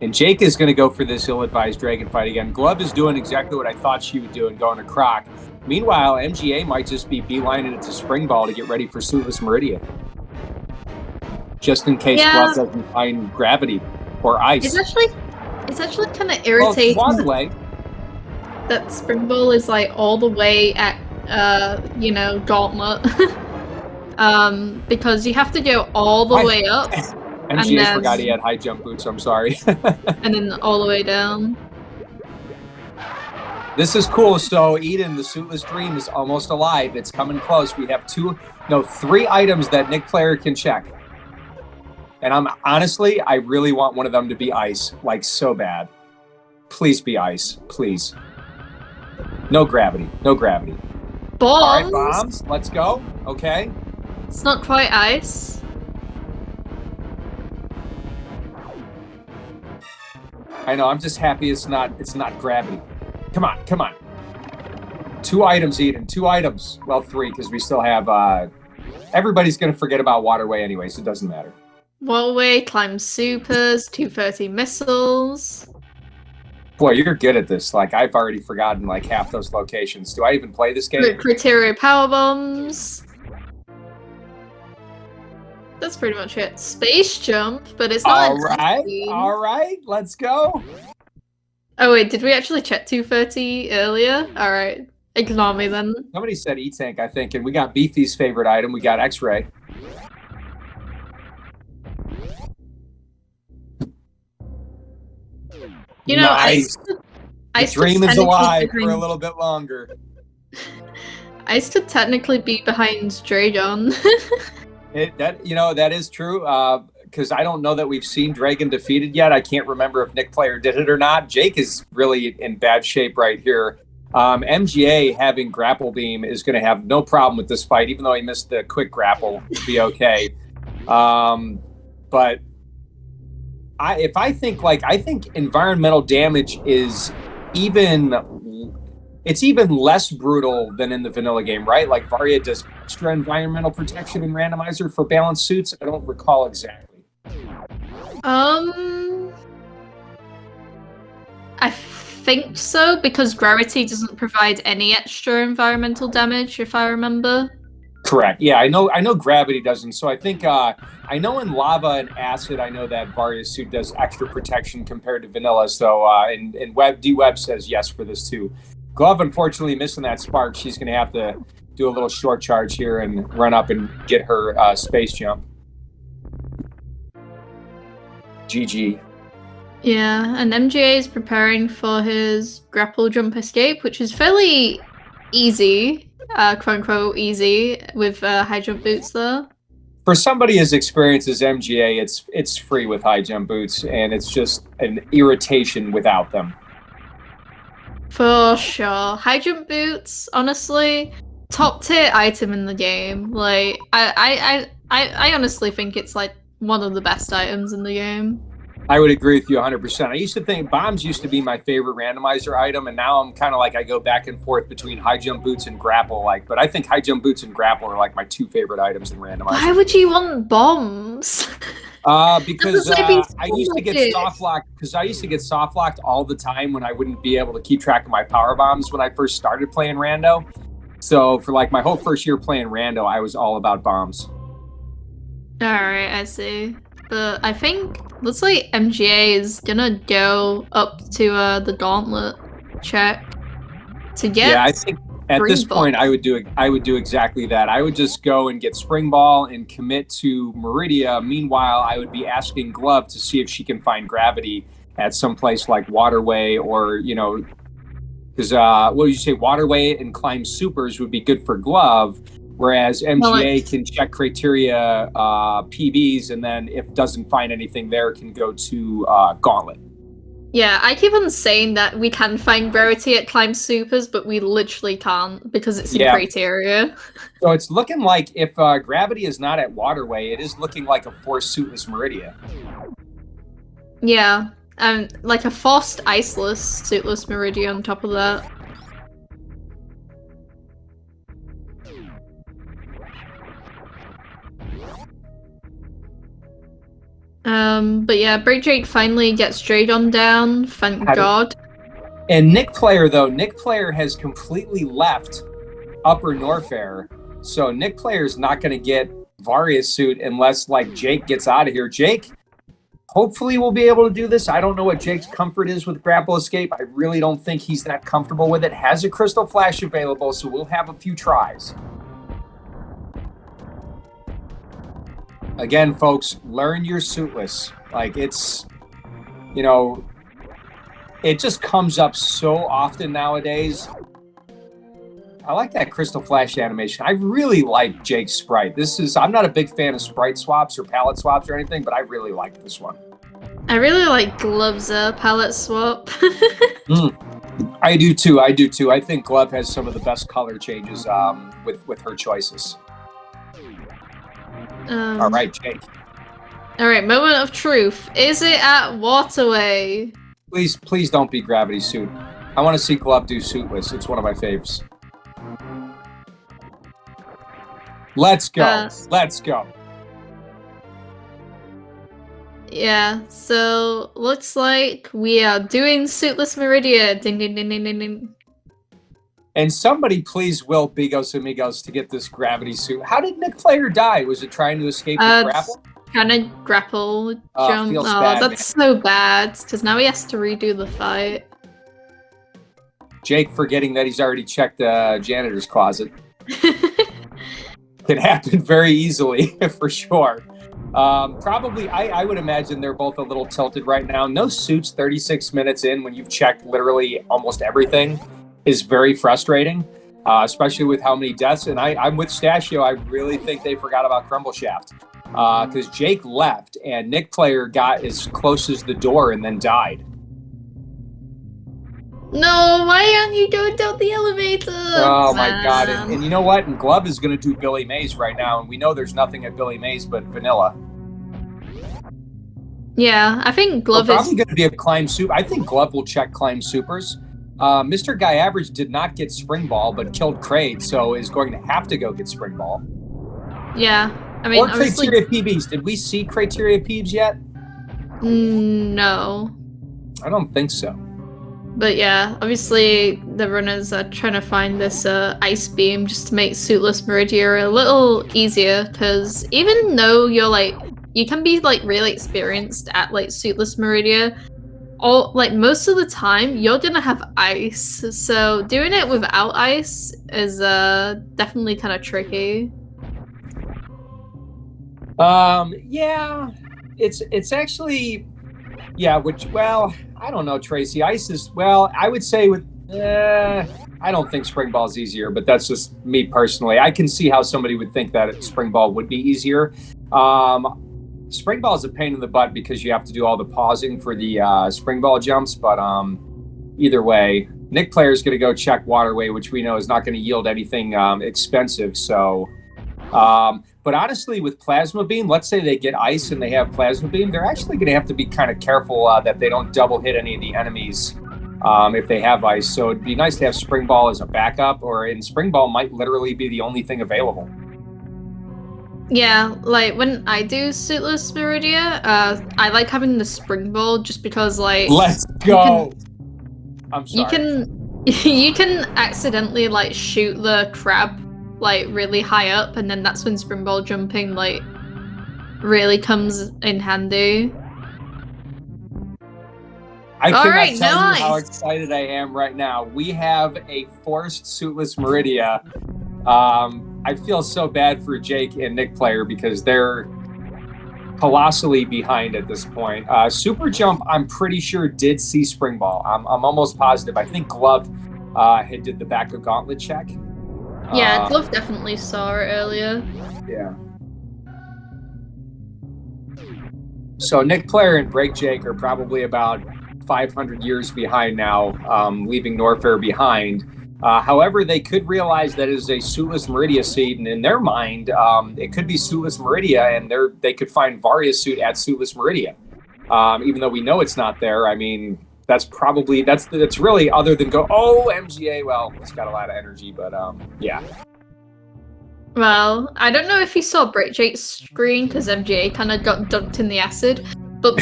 Speaker 2: And Jake is going to go for this ill-advised dragon fight again. Glove is doing exactly what I thought she would do and going to Croc. Meanwhile, MGA might just be beelining it to Spring Ball to get ready for Suitless Meridian. Just in case Glove doesn't find Gravity or Ice.
Speaker 1: It's actually kind of irritating that Spring Ball is like all the way at Gauntlet. Because you have to go all the way up.
Speaker 2: MGA forgot he had high jump boots, I'm sorry.
Speaker 1: And then all the way down.
Speaker 2: This is cool. So Eden, the Suitless Dream, is almost alive. It's coming close. We have 3 items that Nick Player can check. And I really want one of them to be Ice, like so bad. Please be Ice, please. No Gravity, no Gravity.
Speaker 1: Bombs.
Speaker 2: All right, bombs. Let's go. Okay.
Speaker 1: It's not quite Ice.
Speaker 2: I know. I'm just happy it's not Gravity. Come on, come on. 2 items, Eden. 2 items. Well, 3 because we still have. Everybody's gonna forget about Waterway anyway, so it doesn't matter.
Speaker 1: Waterway, climb supers, 230 missiles.
Speaker 2: Boy, you're good at this. Like, I've already forgotten like half those locations. Do I even play this game?
Speaker 1: Criteria power bombs. That's pretty much it. Space jump, but it's not.
Speaker 2: All right, let's go.
Speaker 1: Oh wait, did we actually check 230 earlier? All right, ignore me then.
Speaker 2: Somebody said E-Tank, I think, and we got Beefy's favorite item. We got X-Ray.
Speaker 1: You know,
Speaker 2: nice. The dream is alive for a little bit longer.
Speaker 1: Ice could technically be behind Dragon.
Speaker 2: That is true. Because I don't know that we've seen Dragon defeated yet. I can't remember if Nick Player did it or not. Jake is really in bad shape right here. MGA having Grapple Beam is going to have no problem with this fight, even though he missed the quick grapple. It'll be okay. But I think environmental damage is even less brutal than in the vanilla game, right? Like Varia does extra environmental protection in randomizer for balanced suits. I don't recall exactly.
Speaker 1: I think so, because Gravity doesn't provide any extra environmental damage, if I remember.
Speaker 2: Correct. Yeah, I know Gravity doesn't. So I think I know in Lava and Acid, I know that Varia's suit does extra protection compared to Vanilla. So and D-Web says yes for this too. Glove, unfortunately, missing that spark. She's going to have to do a little short charge here and run up and get her space jump. GG.
Speaker 1: Yeah, and MGA is preparing for his grapple jump escape, which is fairly easy, quote-unquote easy, with high jump boots there.
Speaker 2: For somebody as experienced as MGA, it's free with high jump boots, and it's just an irritation without them.
Speaker 1: For sure. High jump boots, honestly, top tier item in the game. Like, I honestly think it's like one of the best items in the game.
Speaker 2: I would agree with you 100%. I used to think bombs used to be my favorite randomizer item, and now I'm kind of like I go back and forth between high jump boots and grapple. But I think high jump boots and grapple are like my 2 favorite items in randomizer.
Speaker 1: Why would you want bombs?
Speaker 2: Because
Speaker 1: That was
Speaker 2: I used to get soft locked all the time when I wouldn't be able to keep track of my power bombs when I first started playing Rando. So for like my whole first year playing Rando, I was all about bombs.
Speaker 1: Alright, I see. But I think looks like MGA is gonna go up to the gauntlet check to get.
Speaker 2: Yeah, I think at this point I would do exactly that. I would just go and get Spring Ball and commit to Meridia. Meanwhile, I would be asking Glove to see if she can find gravity at some place like Waterway, or because what would you say, Waterway and Climb Supers would be good for Glove, whereas MGA can check criteria PBs, and then if doesn't find anything there, can go to Gauntlet.
Speaker 1: Yeah, I keep on saying that we can find gravity at Climb Supers, but we literally can't because it's in criteria.
Speaker 2: So it's looking like if gravity is not at Waterway, it is looking like a forced suitless Meridia.
Speaker 1: Yeah, like a forced iceless suitless Meridia on top of that. But yeah, Break Drake finally gets Dragon down, thank God.
Speaker 2: And Nick Player has completely left Upper Norfair, so Nick Player's not going to get Varia's suit unless like Jake gets out of here. Jake hopefully will be able to do this. I don't know what Jake's comfort is with Grapple Escape. I really don't think he's that comfortable with it. Has a Crystal Flash available, so we'll have a few tries. Again, folks, learn your suitless. Like, it's, it just comes up so often nowadays. I like that Crystal Flash animation. I really like Jake's sprite. I'm not a big fan of sprite swaps or palette swaps or anything, but I really like this one.
Speaker 1: I really like Glove's palette swap.
Speaker 2: I do too. I think Glove has some of the best color changes with her choices. All right, Jake.
Speaker 1: All right, moment of truth. Is it at Waterway?
Speaker 2: Please don't be Gravity Suit. I want to see Glove do Suitless. It's one of my faves. Let's go. Let's go.
Speaker 1: Yeah, so looks like we are doing Suitless Meridia. Ding, ding, ding, ding, ding, ding.
Speaker 2: And somebody please will Bigos Amigos to get this gravity suit. How did Nick Player die? Was it trying to escape his grapple?
Speaker 1: Kind of grapple jump.
Speaker 2: Feels bad,
Speaker 1: that's so bad, because now he has to redo the fight.
Speaker 2: Jake forgetting that he's already checked the janitor's closet. Can happen very easily, for sure. Probably, I would imagine they're both a little tilted right now. No suits 36 minutes in when you've checked literally almost everything is very frustrating, especially with how many deaths. And I'm with Stashio. I really think they forgot about Crumble Shaft because Jake left and Nick Player got as close as the door and then died.
Speaker 1: No, why aren't you going down the elevator?
Speaker 2: Oh my God. And you know what? And Glove is going to do Billy Mays right now. And we know there's nothing at Billy Mays but vanilla.
Speaker 1: Yeah, I think Glove is
Speaker 2: probably going to be a Climb Super. I think Glove will check Climb Supers. Mr. Guy Average did not get Spring Ball, but killed Kraid, so is going to have to go get Spring Ball.
Speaker 1: Yeah, I mean,
Speaker 2: or Criteria PBs. Did we see Criteria PBs yet?
Speaker 1: No.
Speaker 2: I don't think so.
Speaker 1: But yeah, obviously the runners are trying to find this ice beam just to make Suitless Meridia a little easier, because even though you can be really experienced at Suitless Meridia, most of the time you're gonna have ice, so doing it without ice is definitely kind of tricky.
Speaker 2: Yeah, it's actually, yeah, I don't know, Tracy. Ice is, I would say I don't think Spring Ball is easier, but that's just me personally. I can see how somebody would think that Spring Ball would be easier. Spring Ball is a pain in the butt because you have to do all the pausing for the Spring Ball jumps, but either way, Nick Player is going to go check Waterway, which we know is not going to yield anything expensive. So, but honestly, with Plasma Beam, let's say they get ice and they have Plasma Beam, they're actually going to have to be kind of careful that they don't double hit any of the enemies if they have ice. So it'd be nice to have Spring Ball as a backup, and Spring Ball might literally be the only thing available.
Speaker 1: Yeah, like when I do Suitless Meridia, I like having the springboard just because like
Speaker 2: Let's
Speaker 1: you
Speaker 2: go.
Speaker 1: can
Speaker 2: I'm
Speaker 1: you
Speaker 2: sorry.
Speaker 1: can you can accidentally like shoot the crab like really high up, and then that's when springboard jumping like really comes in handy.
Speaker 2: I
Speaker 1: All
Speaker 2: cannot
Speaker 1: right,
Speaker 2: tell you how
Speaker 1: nice.
Speaker 2: excited I am right now. We have a forced suitless Meridia. I feel so bad for Jake and Nick Player because they're colossally behind at this point. Super Jump, I'm pretty sure did see Spring Ball. I'm almost positive. I think Glove had did the back of Gauntlet check.
Speaker 1: Yeah, Glove definitely saw it earlier.
Speaker 2: Yeah. So Nick Player and Break Jake are probably about 500 years behind now, leaving Norfair behind. However, they could realize that it is a Suitless Meridia seed, and in their mind, it could be Suitless Meridia, and they could find Varia suit at Suitless Meridia. Even though we know it's not there, I mean, that's really other than go, oh, MGA. Well, it's got a lot of energy, but yeah.
Speaker 1: Well, I don't know if you saw Break Jake's screen because MGA kind of got dunked in the acid, but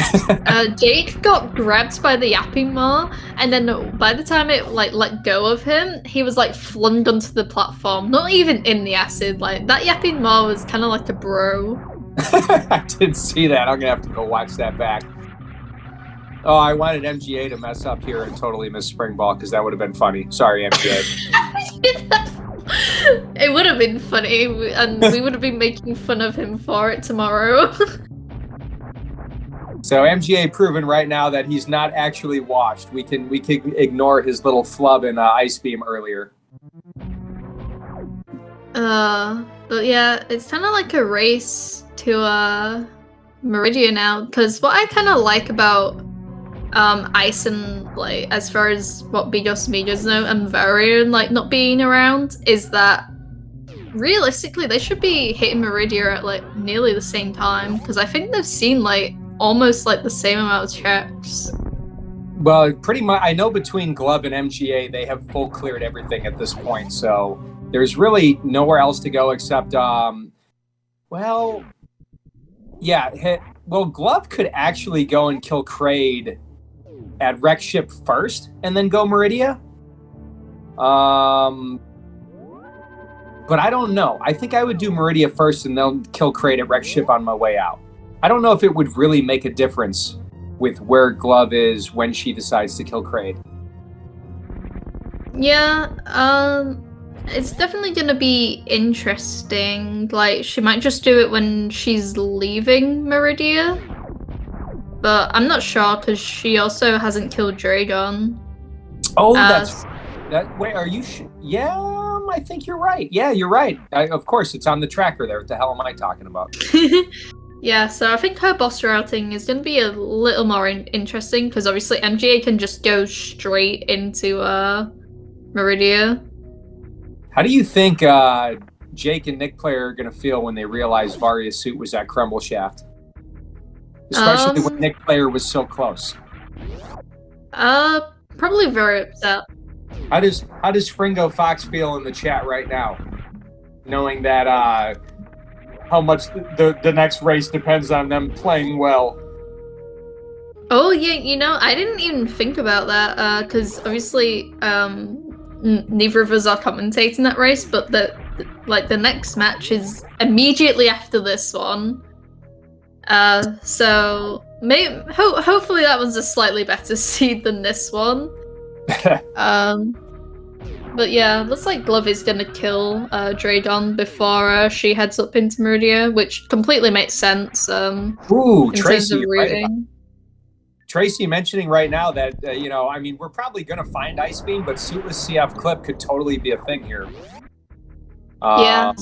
Speaker 1: Jake got grabbed by the yapping maw, and then by the time it like let go of him, he was like flung onto the platform. Not even in the acid. Like that yapping maw was kind of like a bro.
Speaker 2: I didn't see that. I'm gonna have to go watch that back. Oh, I wanted MGA to mess up here and totally miss Spring Ball because that would have been funny. Sorry, MGA.
Speaker 1: It would have been funny, and we would have been making fun of him for it tomorrow.
Speaker 2: So MGA proven right now that he's not actually washed. We can ignore his little flub in Ice Beam earlier.
Speaker 1: But yeah, it's kind of like a race to Meridia now, because what I kind of like about Ice and like as far as what Bigos Amigos know and Varian like not being around is that realistically they should be hitting Meridia at like nearly the same time, because I think they've seen like almost like the same amount of checks.
Speaker 2: Well, pretty much. I know between Glove and MGA, they have full cleared everything at this point. So there's really nowhere else to go except, well, yeah. Well, Glove could actually go and kill Kraid at Wreck Ship first and then go Meridia. But I don't know. I think I would do Meridia first and then kill Kraid at Wreck Ship on my way out. I don't know if it would really make a difference with where Glove is when she decides to kill Kraid.
Speaker 1: Yeah, it's definitely gonna be interesting. Like, she might just do it when she's leaving Meridia. But I'm not sure, because she also hasn't killed Dragon.
Speaker 2: Oh, wait, are you yeah, I think you're right. Yeah, you're right. Of course, it's on the tracker there. What the hell am I talking about?
Speaker 1: Yeah, so I think her boss routing is going to be a little more interesting, because obviously MGA can just go straight into Meridia.
Speaker 2: How do you think Jake and Nick Player are going to feel when they realize Varia's suit was at Crumble Shaft? Especially when Nick Player was so close.
Speaker 1: Probably very upset.
Speaker 2: How does Fringo Fox feel in the chat right now, knowing that how much the next race depends on them playing well?
Speaker 1: Oh yeah, you know, I didn't even think about that, because obviously neither of us are commentating that race, but the next match is immediately after this one. So hopefully that one's a slightly better seed than this one. But yeah, looks like Glove is gonna kill Draydon before she heads up into Meridia, which completely makes sense.
Speaker 2: Ooh,
Speaker 1: in
Speaker 2: Tracy,
Speaker 1: terms of routing.
Speaker 2: right. Tracy mentioning right now that I mean, we're probably gonna find Ice Beam, but Suitless CF Clip could totally be a thing here.
Speaker 1: Yeah.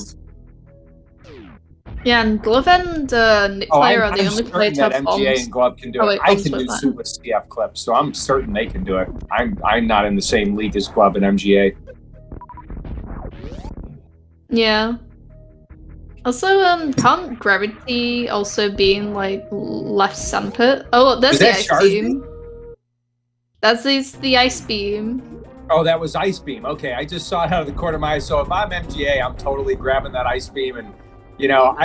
Speaker 1: Yeah, and Glove and Nick Player are the only players
Speaker 2: that
Speaker 1: have
Speaker 2: MGA
Speaker 1: bombs.
Speaker 2: and Glove can do it. I can do Suitless CF Clip, so I'm certain they can do it. I'm not in the same league as Glove and MGA.
Speaker 1: Yeah. Also, can't Gravity also be in like left sandpit? Oh, there's the Ice Beam. That's the Ice Beam.
Speaker 2: Oh, that was Ice Beam. Okay, I just saw it out of the corner of my eye. So if I'm MGA, I'm totally grabbing that Ice Beam and You know,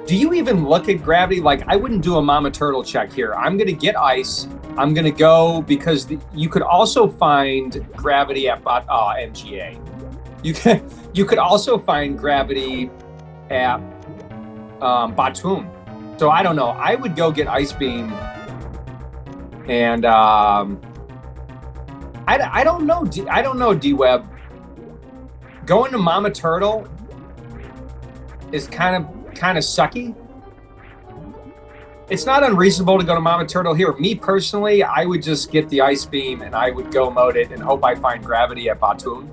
Speaker 2: do you even look at gravity? Like, I wouldn't do a Mama Turtle check here. I'm going to get ice. I'm going to go because you could also find gravity at MGA. You could also find gravity at Batum. So I don't know. I would go get Ice Beam. And I don't know. I don't know, D-Web. Going to Mama Turtle is kind of sucky. It's not unreasonable to go to Mama Turtle here. Me personally, I would just get the Ice Beam and I would go mode it and hope I find gravity at Batum.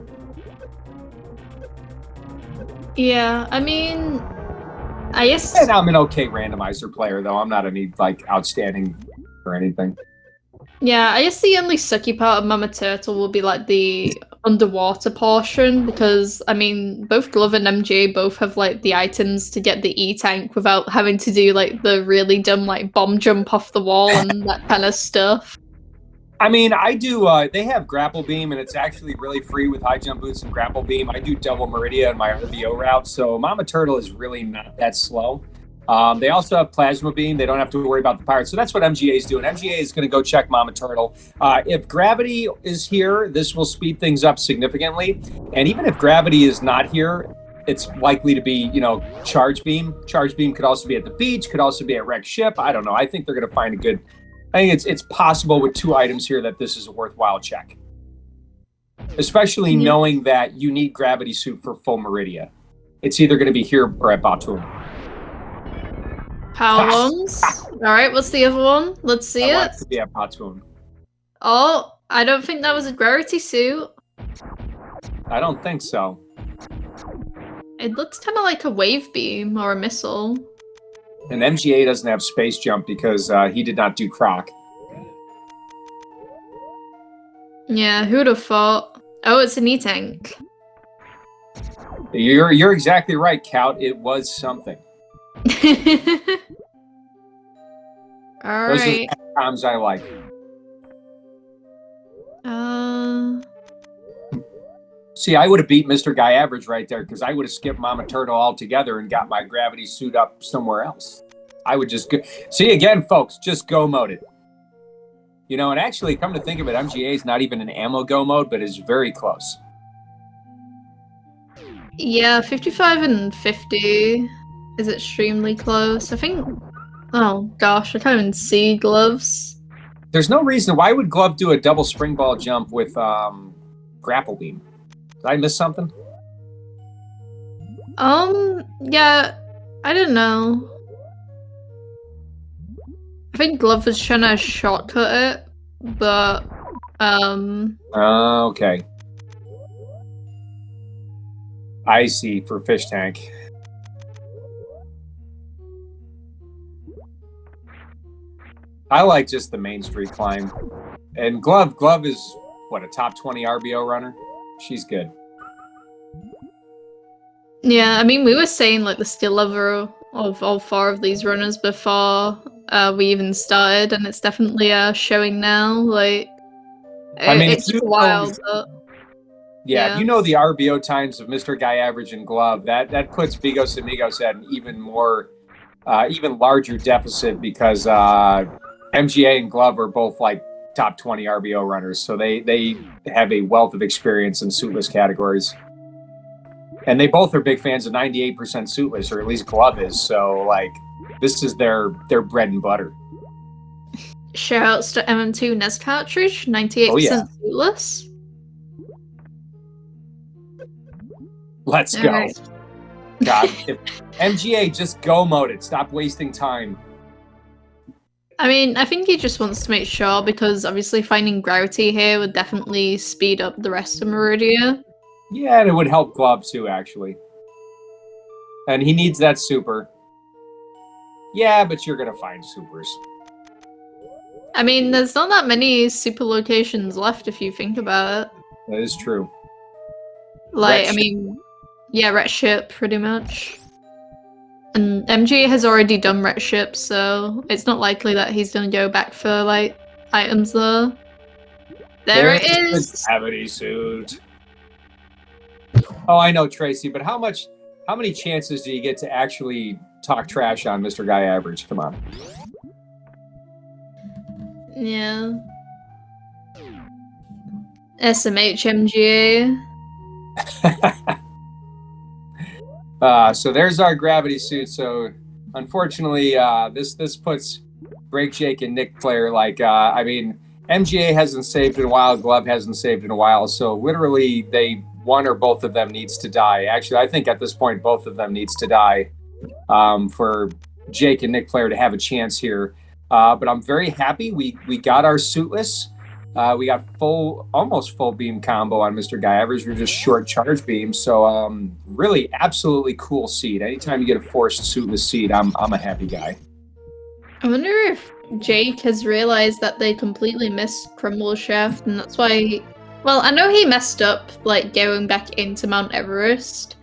Speaker 1: Yeah, I mean, I guess.
Speaker 2: And I'm an okay randomizer player, though. I'm not any like outstanding or anything.
Speaker 1: Yeah, I guess the only sucky part of Mama Turtle will be like the underwater portion, because I mean both Glove and MJ both have like the items to get the E-tank without having to do like the really dumb like bomb jump off the wall and that kind of stuff.
Speaker 2: I mean, I do. They have Grapple Beam, and it's actually really free with high jump boots and Grapple Beam. I do double Meridia in my RBO route, so Mama Turtle is really not that slow. They also have Plasma Beam. They don't have to worry about the Pirates. So that's what MGA is doing. MGA is going to go check Mama Turtle. If Gravity is here, this will speed things up significantly. And even if Gravity is not here, it's likely to be, Charge Beam. Charge Beam could also be at the beach, could also be at Wreck Ship. I don't know. I think they're going to find a good... I think it's possible with 2 items here that this is a worthwhile check. Especially knowing that you need Gravity Suit for full Meridia. It's either going to be here or at Batum.
Speaker 1: Power ones. Alright, what's the other one? Let's see it.
Speaker 2: Yeah, Batum.
Speaker 1: Oh, I don't think that was a Gravity Suit.
Speaker 2: I don't think so.
Speaker 1: It looks kind of like a Wave Beam or a missile.
Speaker 2: And MGA doesn't have Space Jump because he did not do Croc.
Speaker 1: Yeah, who'd have thought? Oh, it's an E-tank.
Speaker 2: You're exactly right, Cout. It was something.
Speaker 1: All
Speaker 2: Those
Speaker 1: right.
Speaker 2: are the times I like. See, I would have beat Mr. Guy Average right there because I would have skipped Mama Turtle altogether and got my gravity suit up somewhere else. I would just go. See, again, folks, just go mode it. And actually, come to think of it, MGA is not even an ammo go mode, but is very close.
Speaker 1: Yeah, 55 and 50 is extremely close. I think... Oh, gosh, I can't even see Gloves.
Speaker 2: There's no reason. Why would Glove do a double spring ball jump with Grapple Beam? Did I miss something?
Speaker 1: Yeah, I don't know. I think Glove was trying to shortcut it, but,
Speaker 2: Okay. I see, for Fish Tank. I like just the Main Street climb. And Glove is, what, a top 20 RBO runner? She's good.
Speaker 1: Yeah, I mean, we were saying, like, the skill level of all 4 of these runners before we even started, and it's definitely showing now. Like,
Speaker 2: I mean,
Speaker 1: it's just wild.
Speaker 2: Yeah, if you know the RBO times of Mr. Guy Average and Glove, that puts Bigos Amigos at an even larger deficit because MGA and Glove are both like top 20 RBO runners, so they have a wealth of experience in suitless categories. And they both are big fans of 98% suitless, or at least Glove is, so like this is their bread and butter.
Speaker 1: Shoutouts to MM2 NES cartridge, 98% suitless.
Speaker 2: Let's go. Right. God, if MGA, just go mode it. Stop wasting time.
Speaker 1: I mean, I think he just wants to make sure, because obviously finding gravity here would definitely speed up the rest of Meridia.
Speaker 2: Yeah, and it would help Glove too, actually. And he needs that super. Yeah, but you're going to find supers.
Speaker 1: I mean, there's not that many super locations left if you think about it.
Speaker 2: That is true.
Speaker 1: Like, I mean... Yeah, Wreck Ship, pretty much. And MG has already done Wreck Ship, so it's not likely that he's gonna go back for, like, items there. There it is!
Speaker 2: The gravity suit. Oh, I know, Tracy, but how much How many chances do you get to actually talk trash on Mr. Guy Average? Come on.
Speaker 1: Yeah. SMHMGA.
Speaker 2: So there's our gravity suit. So unfortunately, this puts Break Jake and Nick Player MGA hasn't saved in a while, Glove hasn't saved in a while. So literally, one or both of them needs to die. Actually, I think at this point, both of them needs to die for Jake and Nick Player to have a chance here. But I'm very happy we got our suitless. We got almost full beam combo on Mr. Guy Average. We're just short charge beam. So really absolutely cool seed. Anytime you get a forced suitless seed, I'm a happy guy.
Speaker 1: I wonder if Jake has realized that they completely missed Crumble Shaft, and that's why. Well, I know he messed up, like going back into Mount Everest,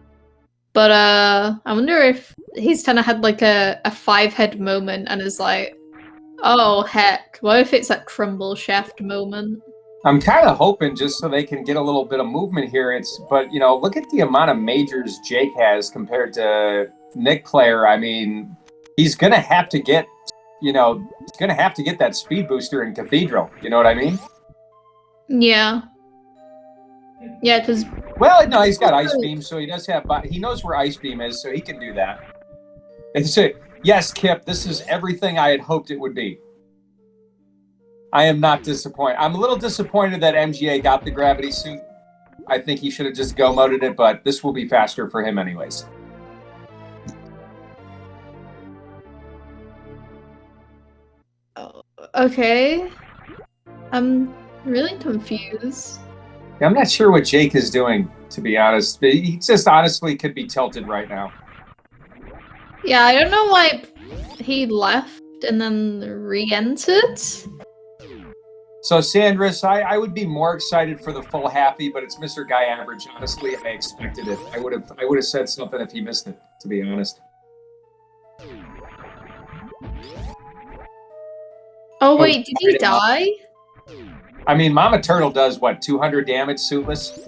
Speaker 1: but I wonder if he's kind of had like a 5-head moment and is like, oh heck, what if it's that Crumble Shaft moment?
Speaker 2: I'm kind of hoping just so they can get a little bit of movement here. But look at the amount of majors Jake has compared to Nick Player. I mean, he's gonna have to get. He's going to have to get that speed booster in Cathedral. You know what I mean?
Speaker 1: Yeah. Yeah, because...
Speaker 2: Well, no, he's got Ice Beam, so he does have... He knows where Ice Beam is, so he can do that. Yes, Kip, this is everything I had hoped it would be. I am not disappointed. I'm a little disappointed that MGA got the gravity suit. I think he should have just go-moded it, but this will be faster for him anyways.
Speaker 1: Okay. I'm really confused.
Speaker 2: I'm not sure what Jake is doing, to be honest. He just honestly could be tilted right now.
Speaker 1: Yeah, I don't know why he left and then re-entered.
Speaker 2: So, Sandris, I would be more excited for the full happy, but it's Mr. Guy Average. Honestly, I expected it. I would have said something if he missed it, to be honest.
Speaker 1: Oh wait, did he die?
Speaker 2: I mean, Mama Turtle does, what, 200 damage suitless?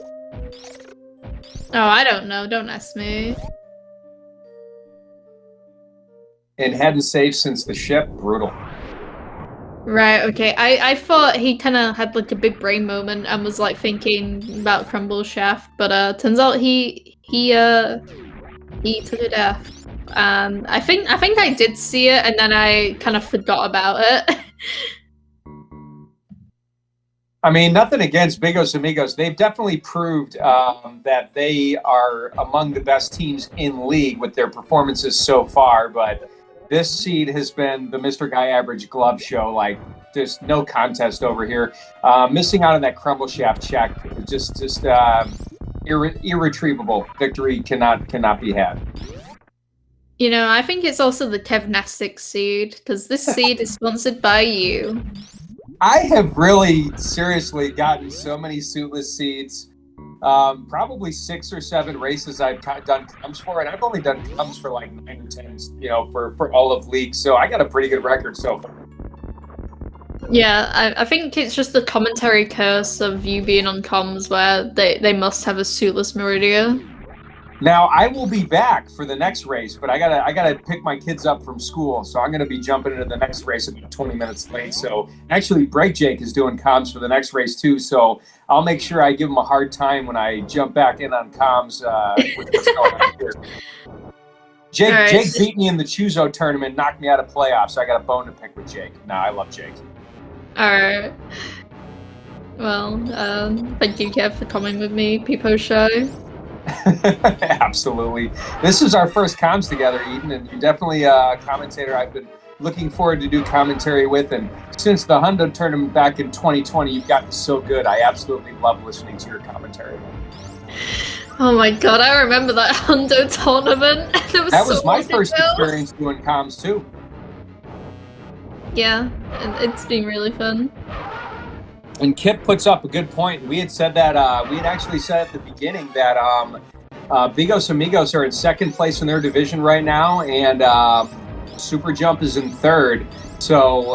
Speaker 1: Oh, I don't know. Don't ask me.
Speaker 2: And hadn't saved since the ship. Brutal.
Speaker 1: Right, okay. I thought he kind of had like a big brain moment and was like thinking about Crumble Shaft, but turns out he took a death. I think I did see it and then I kind of forgot about it.
Speaker 2: I mean, nothing against Bigos Amigos. They've definitely proved that they are among the best teams in league with their performances so far. But this seed has been the Mr. Guy Average glove show. Like, there's no contest over here. Missing out on that Crumble Shaft check, just irretrievable. Victory cannot be had.
Speaker 1: I think it's also the Kevnastic seed, because this seed is sponsored by you.
Speaker 2: I have really seriously gotten so many suitless seeds. Probably 6 or 7 races I've done comes for, and I've only done comes for like 9 or 10, for all of league. So I got a pretty good record so far.
Speaker 1: Yeah, I think it's just the commentary curse of you being on comms where they must have a suitless Meridia.
Speaker 2: Now I will be back for the next race, but I gotta pick my kids up from school, so I'm gonna be jumping into the next race about 20 minutes late. So actually, Break Jake is doing comms for the next race too, so I'll make sure I give him a hard time when I jump back in on comms with what's going on here. Jake beat me in the Chuzo tournament, knocked me out of playoffs, so I got a bone to pick with Jake. I love Jake.
Speaker 1: All right. Well, thank you, Kev, for coming with me, Peepo Show.
Speaker 2: Absolutely. This is our first comms together, Eden, and you're definitely a commentator I've been looking forward to do commentary with. And since the Hundo tournament back in 2020, you've gotten so good. I absolutely love listening to your commentary.
Speaker 1: Oh my god, I remember that Hundo tournament.
Speaker 2: That was my first experience doing comms too.
Speaker 1: Yeah, it's been really fun.
Speaker 2: And Kip puts up a good point. We had said that we had actually said at the beginning that Bigos Amigos are in second place in their division right now, and Super Jump is in third. So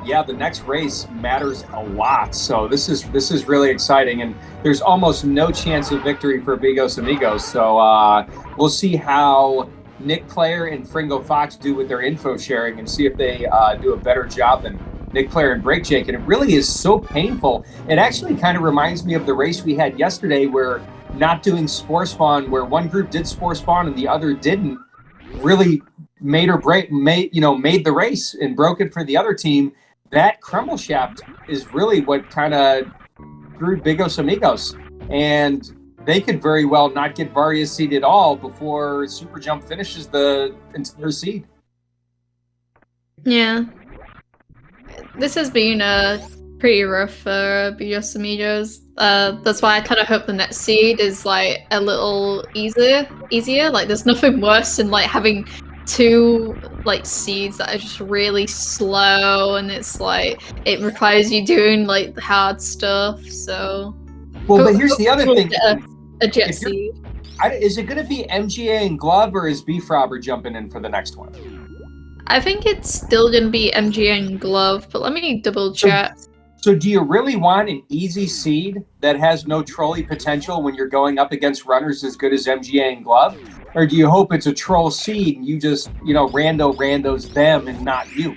Speaker 2: yeah, the next race matters a lot. So this is really exciting, and there's almost no chance of victory for Bigos Amigos. So we'll see how Nick Player and Fringo Fox do with their info sharing, and see if they do a better job than Nick Player and Break Jake. And it really is so painful. It actually kind of reminds me of the race we had yesterday, where not doing Spore Spawn, where one group did Spore Spawn and the other didn't, really made the race and broke it for the other team. That crumble shaft is really what kind of screwed Bigos Amigos, and they could very well not get Varia's seed at all before Super Jump finishes the entire seed.
Speaker 1: Yeah, this has been pretty rough for Bigos Amigos. That's why I kind of hope the next seed is like a little easier. Like, there's nothing worse than like having two like seeds that are just really slow, and it's like it requires you doing like hard stuff. So
Speaker 2: but here's the other thing:
Speaker 1: a jet seed.
Speaker 2: Is it going to be MGA and Glove, or is Beef Robber jumping in for the next one?
Speaker 1: I think it's still going to be MGA and Glove, but let me double check.
Speaker 2: So do you really want an easy seed that has no trolley potential when you're going up against runners as good as MGA and Glove? Or do you hope it's a troll seed and you just, randos them and not you?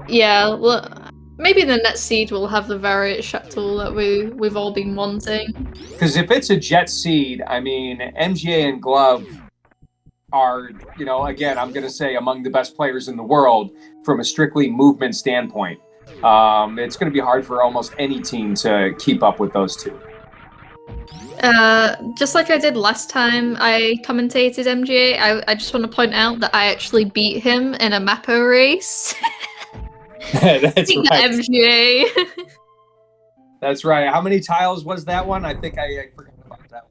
Speaker 1: Yeah, well, maybe the next seed will have the variant shuttle that we've all been wanting.
Speaker 2: Because if it's a jet seed, I mean, MGA and Glove are, again, I'm going to say among the best players in the world from a strictly movement standpoint. It's going to be hard for almost any team to keep up with those two.
Speaker 1: Just like I did last time I commentated MGA, I just want to point out that I actually beat him in a Mappo race.
Speaker 2: That's right.
Speaker 1: MGA.
Speaker 2: That's right. How many tiles was that one? I think I forgot about that one.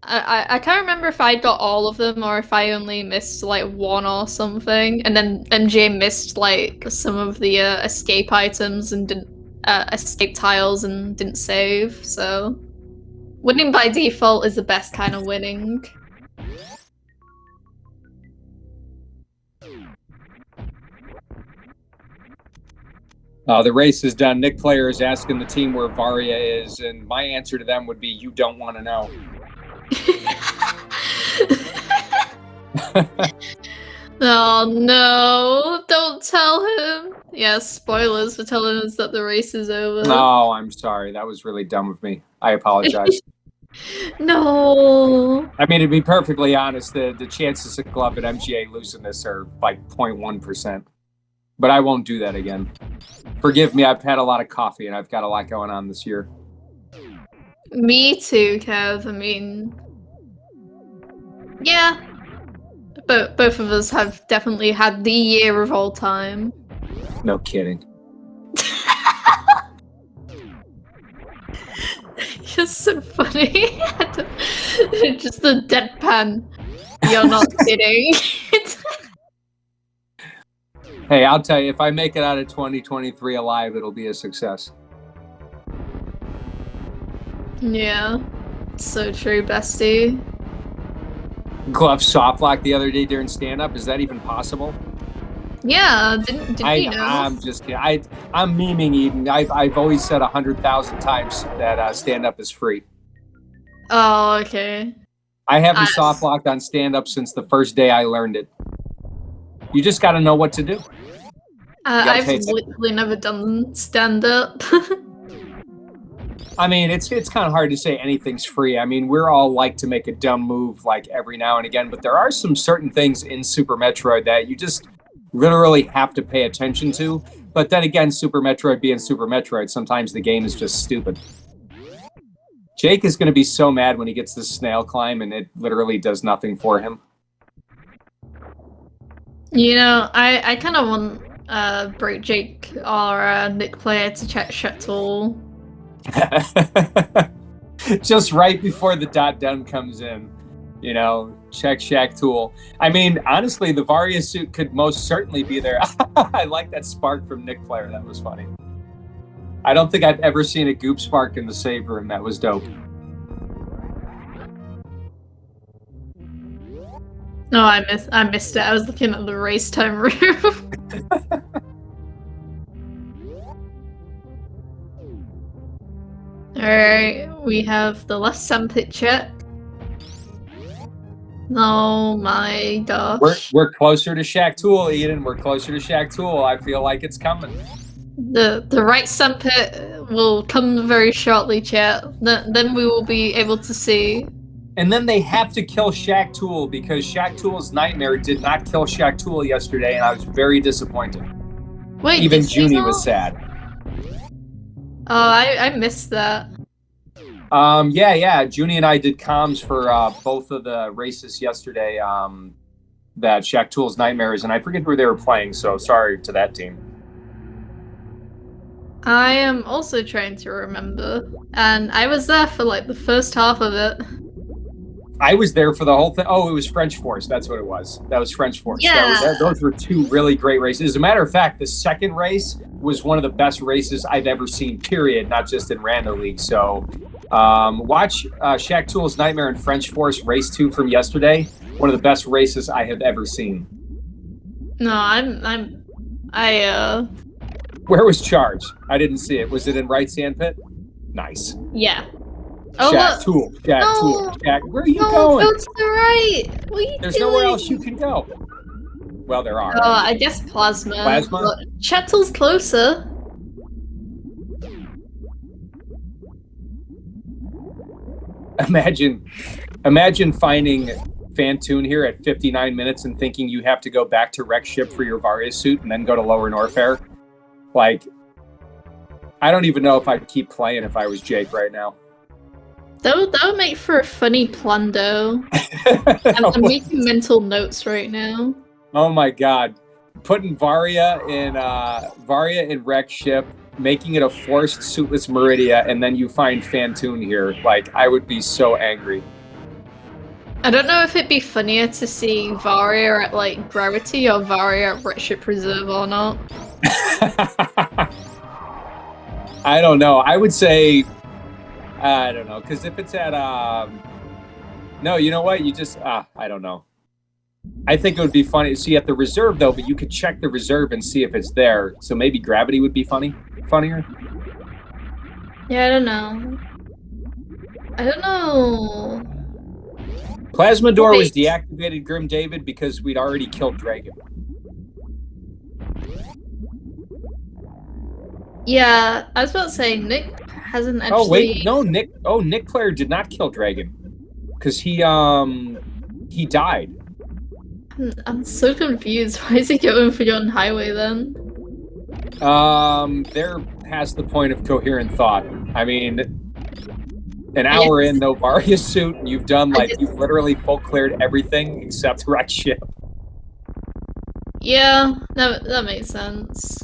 Speaker 1: I can't remember if I got all of them or if I only missed like one or something, and then MJ missed like some of the escape items and didn't escape tiles and didn't save. So winning by default is the best kind of winning.
Speaker 2: The race is done. Nick Player is asking the team where Varia is, and my answer to them would be, you don't want to know.
Speaker 1: Oh no, don't tell him. Yeah, spoilers for telling us that the race is over.
Speaker 2: No, I'm sorry. That was really dumb of me. I apologize.
Speaker 1: No.
Speaker 2: I mean, to be perfectly honest, the chances of Glove and MGA losing this are like 0.1%. But I won't do that again. Forgive me, I've had a lot of coffee and I've got a lot going on this year.
Speaker 1: Me too, Kev. I mean, yeah. But both of us have definitely had the year of all time.
Speaker 2: No kidding.
Speaker 1: You're so funny. Just the deadpan. You're not kidding.
Speaker 2: Hey, I'll tell you, if I make it out of 2023 alive, it'll be a success.
Speaker 1: Yeah. So true, bestie.
Speaker 2: Glove soft lock the other day during stand-up. Is that even possible?
Speaker 1: Yeah, didn't you know?
Speaker 2: I'm just kidding. I'm memeing Eden. I've always said 100,000 times that stand-up is free.
Speaker 1: Oh, okay.
Speaker 2: I haven't soft locked on stand-up since the first day I learned it. You just got to know what to do.
Speaker 1: I've literally never done stand-up.
Speaker 2: I mean, it's kind of hard to say anything's free. I mean, we're all like to make a dumb move like every now and again, but there are some certain things in Super Metroid that you just literally have to pay attention to. But then again, Super Metroid being Super Metroid, sometimes the game is just stupid. Jake is going to be so mad when he gets this snail climb and it literally does nothing for him.
Speaker 1: You know, I kind of want Break Jake or Nick Player to check shuttle.
Speaker 2: Just right before the .done comes in, check Shack Tool. I mean, honestly, the Varia suit could most certainly be there. I like that spark from Nick Player. That was funny. I don't think I've ever seen a goop spark in the save room. That was dope. No,
Speaker 1: I missed it. I was looking at the race time room. Alright, we have the last sandpit check. Oh my gosh.
Speaker 2: We're closer to Shaq Tool, Eden. We're closer to Shaq Tool. I feel like it's coming.
Speaker 1: The right sandpit will come very shortly, chat. Then we will be able to see.
Speaker 2: And then they have to kill Shaq Tool because Shaq Tool's Nightmare did not kill Shaq Tool yesterday, and I was very disappointed.
Speaker 1: Wait,
Speaker 2: even Junie was sad.
Speaker 1: Oh, I missed that.
Speaker 2: Yeah. Junie and I did comms for both of the races yesterday. That Shaq Tool's Nightmares, and I forget who they were playing. So sorry to that team.
Speaker 1: I am also trying to remember, and I was there for like the first half of it.
Speaker 2: I was there for the whole thing. Oh, it was French Force. That's what it was. That was French Force.
Speaker 1: Yeah.
Speaker 2: Those were two really great races. As a matter of fact, the second race was one of the best races I've ever seen, period, not just in Rando League. So watch Shaq Tool's Nightmare and French Force race 2 from yesterday. One of the best races I have ever seen.
Speaker 1: No,
Speaker 2: Where was Charge? I didn't see it. Was it in right sandpit? Nice.
Speaker 1: Yeah.
Speaker 2: Shaq Tool. Shaq, where are you going?
Speaker 1: Go to the right. What are you
Speaker 2: There's
Speaker 1: doing?
Speaker 2: nowhere else you can go. Well, there are.
Speaker 1: Oh, I guess Plasma.
Speaker 2: Plasma?
Speaker 1: Chettel's closer.
Speaker 2: Imagine finding Fantoon here at 59 minutes and thinking you have to go back to Wreck Ship for your Varia suit and then go to Lower Norfair. Like, I don't even know if I'd keep playing if I was Jake right now.
Speaker 1: That would make for a funny Plando. I'm making mental notes right now.
Speaker 2: Oh my god. Putting Varia in Wreck Ship, making it a forced suitless Meridia, and then you find Fantoon here. Like, I would be so angry.
Speaker 1: I don't know if it'd be funnier to see Varia at like Gravity or Varia at Wreck Ship Reserve or not.
Speaker 2: I don't know. I would say, I don't know, because if it's at, no, you know what? You just, I don't know. I think it would be funny to see at the reserve though, but you could check the reserve and see if it's there. So maybe Gravity would be funnier.
Speaker 1: Yeah, I don't know.
Speaker 2: Plasma Door was deactivated, Grim David, because we'd already killed Dragon.
Speaker 1: Yeah, I was about to say Nick hasn't actually.
Speaker 2: Oh wait, no, Nick. Oh, Nick Player did not kill Dragon because he died.
Speaker 1: I'm so confused. Why is he going for you on highway then?
Speaker 2: They're past the point of coherent thought. I mean, an hour in, no Varia suit, and you've done you've literally full cleared everything except Wreck Ship.
Speaker 1: Yeah, that makes sense.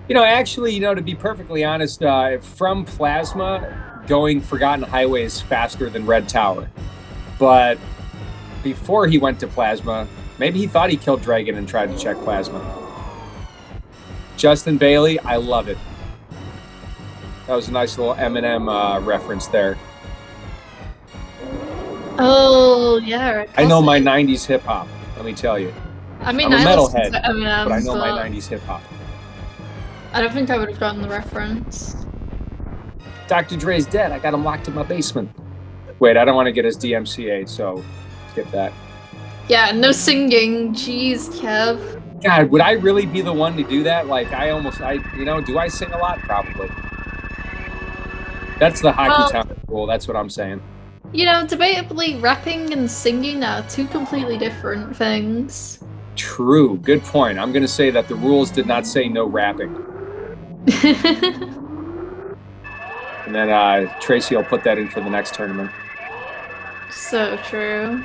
Speaker 2: You know, actually, to be perfectly honest, from Plasma, going Forgotten Highway is faster than Red Tower. But before he went to Plasma, maybe he thought he killed Dragon and tried to check Plasma. Justin Bailey, I love it. That was a nice little Eminem reference there.
Speaker 1: Oh, yeah.
Speaker 2: I know my 90s hip-hop, let me tell you.
Speaker 1: I mean,
Speaker 2: I'm a
Speaker 1: I
Speaker 2: metalhead,
Speaker 1: to Eminem,
Speaker 2: but I know my 90s hip-hop.
Speaker 1: I don't think I would have gotten the reference.
Speaker 2: Dr. Dre's dead. I got him locked in my basement. Wait, I don't want to get his DMCA, so skip that.
Speaker 1: Yeah, no singing. Jeez, Kev.
Speaker 2: God, would I really be the one to do that? Like, do I sing a lot? Probably. That's the hockey town rule. That's what I'm saying.
Speaker 1: Debatably, rapping and singing are two completely different things.
Speaker 2: True. Good point. I'm going to say that the rules did not say no rapping. And then Tracy will put that in for the next tournament.
Speaker 1: So true.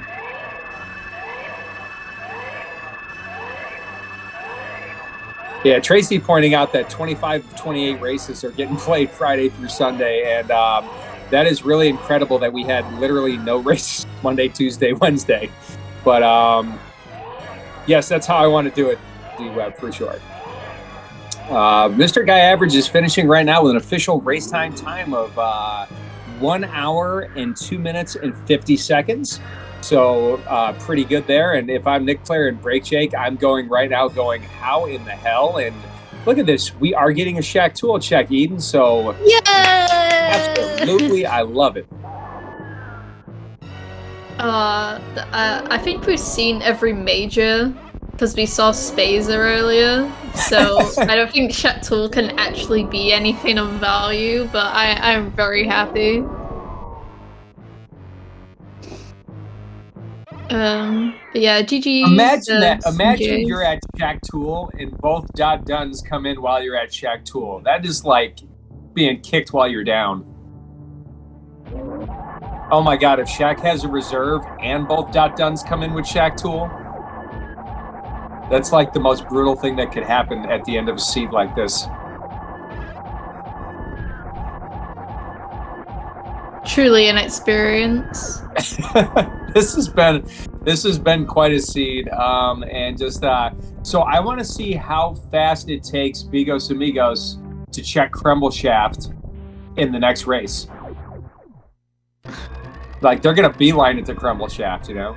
Speaker 2: Yeah, Tracy pointing out that 25 of 28 races are getting played Friday through Sunday, and that is really incredible that we had literally no races Monday, Tuesday, Wednesday. But yes, that's how I want to do it, D-Web, for sure. Mr. Guy Average is finishing right now with an official race time of 1 hour and 2 minutes and 50 seconds. So pretty good there. And if I'm Nick Player and Break Jake, I'm going right now how in the hell? And look at this. We are getting a Shaq Tool check, Eden. So
Speaker 1: yay!
Speaker 2: Absolutely, I love it.
Speaker 1: I think we've seen every major because we saw Spazer earlier, so I don't think Shatul can actually be anything of value, but I'm very happy. But yeah, GG.
Speaker 2: Imagine that. Imagine you're at Shaq Tool and both dot duns come in while you're at Shaq Tool. That is like being kicked while you're down. Oh my god, if Shaq has a reserve and both dot duns come in with Shaq Tool, that's like the most brutal thing that could happen at the end of a seed like this.
Speaker 1: Truly an experience.
Speaker 2: This has been quite a seed, and just so I want to see how fast it takes Bigos Amigos to check Kremble Shaft in the next race. Like they're gonna beeline it to Kremble Shaft, you know.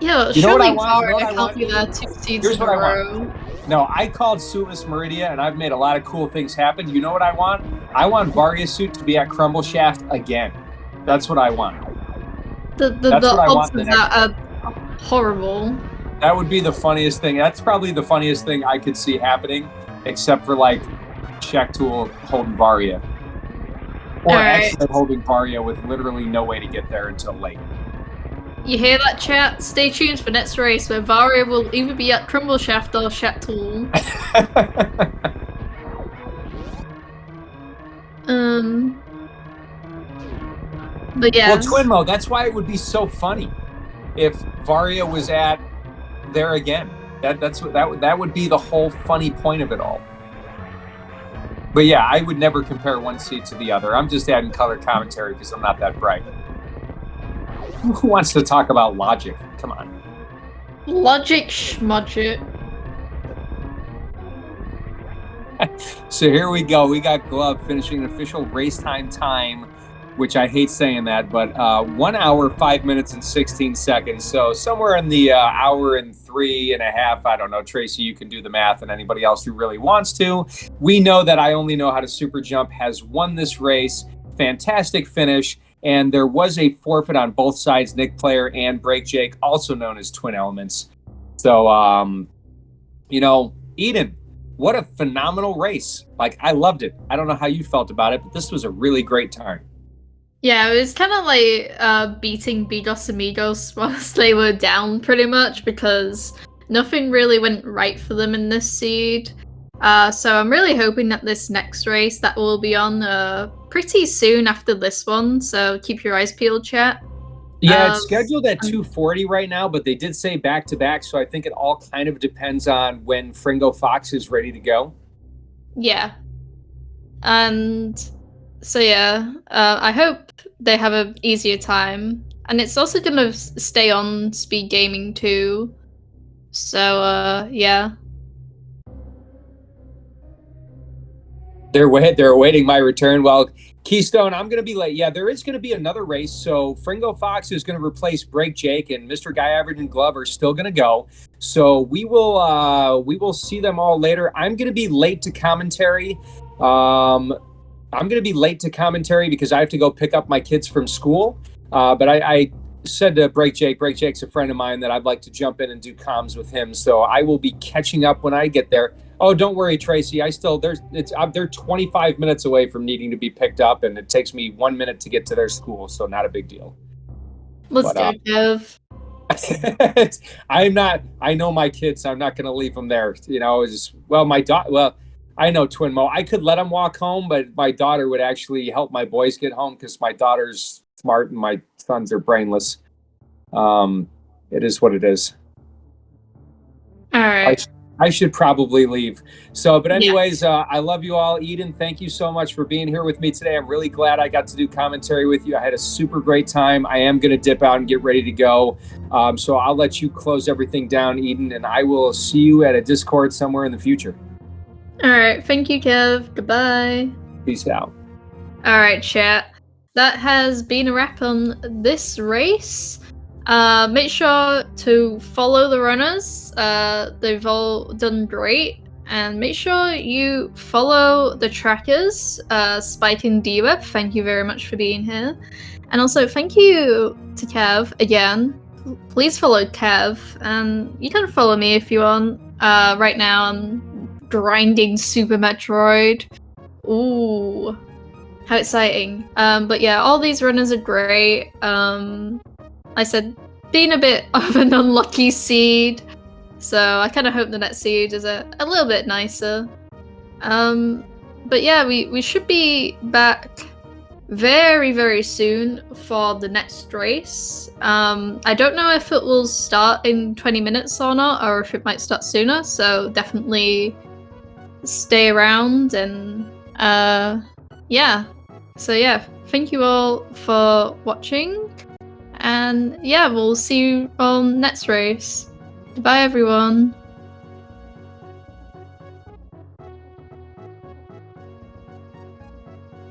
Speaker 1: Yeah,
Speaker 2: you know what I
Speaker 1: want?
Speaker 2: You know what I
Speaker 1: can't be there 2 seeds
Speaker 2: Here's
Speaker 1: in a
Speaker 2: what I
Speaker 1: row.
Speaker 2: want. No, I called Suitless Meridia, and I've made a lot of cool things happen. You know what I want? I want Varia Suit to be at Kremble Shaft again. That's what I want.
Speaker 1: The odds of that are horrible.
Speaker 2: That would be the funniest thing. That's probably the funniest thing I could see happening, except for like Shaq Tool holding Varia. Or actually holding Varia with literally no way to get there until late.
Speaker 1: You hear that, chat? Stay tuned for next race where Varia will either be at Kremble Shaft or Shaq Tool. But yeah.
Speaker 2: Well, Twinmo, that's why it would be so funny if Varia was at there again. That would be the whole funny point of it all. But yeah, I would never compare one seed to the other. I'm just adding color commentary because I'm not that bright. Who wants to talk about logic? Come on.
Speaker 1: Logic schmudget.
Speaker 2: So here we go. We got Glove finishing an official race time, which I hate saying that, but 1 hour, 5 minutes, and 16 seconds. So somewhere in the hour and 3.5. I don't know, Tracy, you can do the math, and anybody else who really wants to. We know that I Only Know How to Super Jump has won this race. Fantastic finish. And there was a forfeit on both sides, Nick Player and Break Jake, also known as Twin Elements. So, Eden, what a phenomenal race. Like, I loved it. I don't know how you felt about it, but this was a really great time.
Speaker 1: Yeah, it was kind of like beating Bigos Amigos whilst they were down pretty much because nothing really went right for them in this seed. So I'm really hoping that this next race that will be on pretty soon after this one, so keep your eyes peeled, chat.
Speaker 2: Yeah, it's scheduled at 2:40 right now, but they did say back-to-back, so I think it all kind of depends on when Fringo Fox is ready to go.
Speaker 1: Yeah. And so yeah, I hope they have an easier time. And it's also going to stay on Speed Gaming too. So, yeah.
Speaker 2: They're awaiting my return. Well, Keystone, I'm going to be late. Yeah, there is going to be another race. So Fringo Fox is going to replace Break Jake, and Mr. Guy Average and Glove are still going to go. So we will see them all later. I'm going to be late to commentary. I'm going to be late to commentary because I have to go pick up my kids from school. But I said to Break Jake's a friend of mine, that I'd like to jump in and do comms with him. So I will be catching up when I get there. Oh, don't worry, Tracy. They're 25 minutes away from needing to be picked up, and it takes me 1 minute to get to their school, so not a big deal.
Speaker 1: Let's do it, Kev.
Speaker 2: I know my kids. I'm not going to leave them there. I know Twin Mo. I could let them walk home, but my daughter would actually help my boys get home because my daughter's smart and my sons are brainless. It is what it is.
Speaker 1: All right.
Speaker 2: I should probably leave. So, but anyways, I love you all. Eden, thank you so much for being here with me today. I'm really glad I got to do commentary with you. I had a super great time. I am going to dip out and get ready to go. So I'll let you close everything down, Eden, and I will see you at a Discord somewhere in the future.
Speaker 1: All right. Thank you, Kev. Goodbye.
Speaker 2: Peace out.
Speaker 1: All right, chat. That has been a wrap on this race. Make sure to follow the runners. They've all done great. and make sure you follow the trackers, Spike and D-Web. Thank you very much for being here. And also, thank you to Kev again. Please follow Kev, and you can follow me if you want. Right now, I'm grinding Super Metroid. Ooh, how exciting. But yeah, all these runners are great. I said, being a bit of an unlucky seed, so I kind of hope the next seed is a little bit nicer. But yeah, we should be back very, very soon for the next race. I don't know if it will start in 20 minutes or not, or if it might start sooner, so definitely stay around and yeah. So yeah, thank you all for watching, and yeah, we'll see you on next race. Goodbye everyone.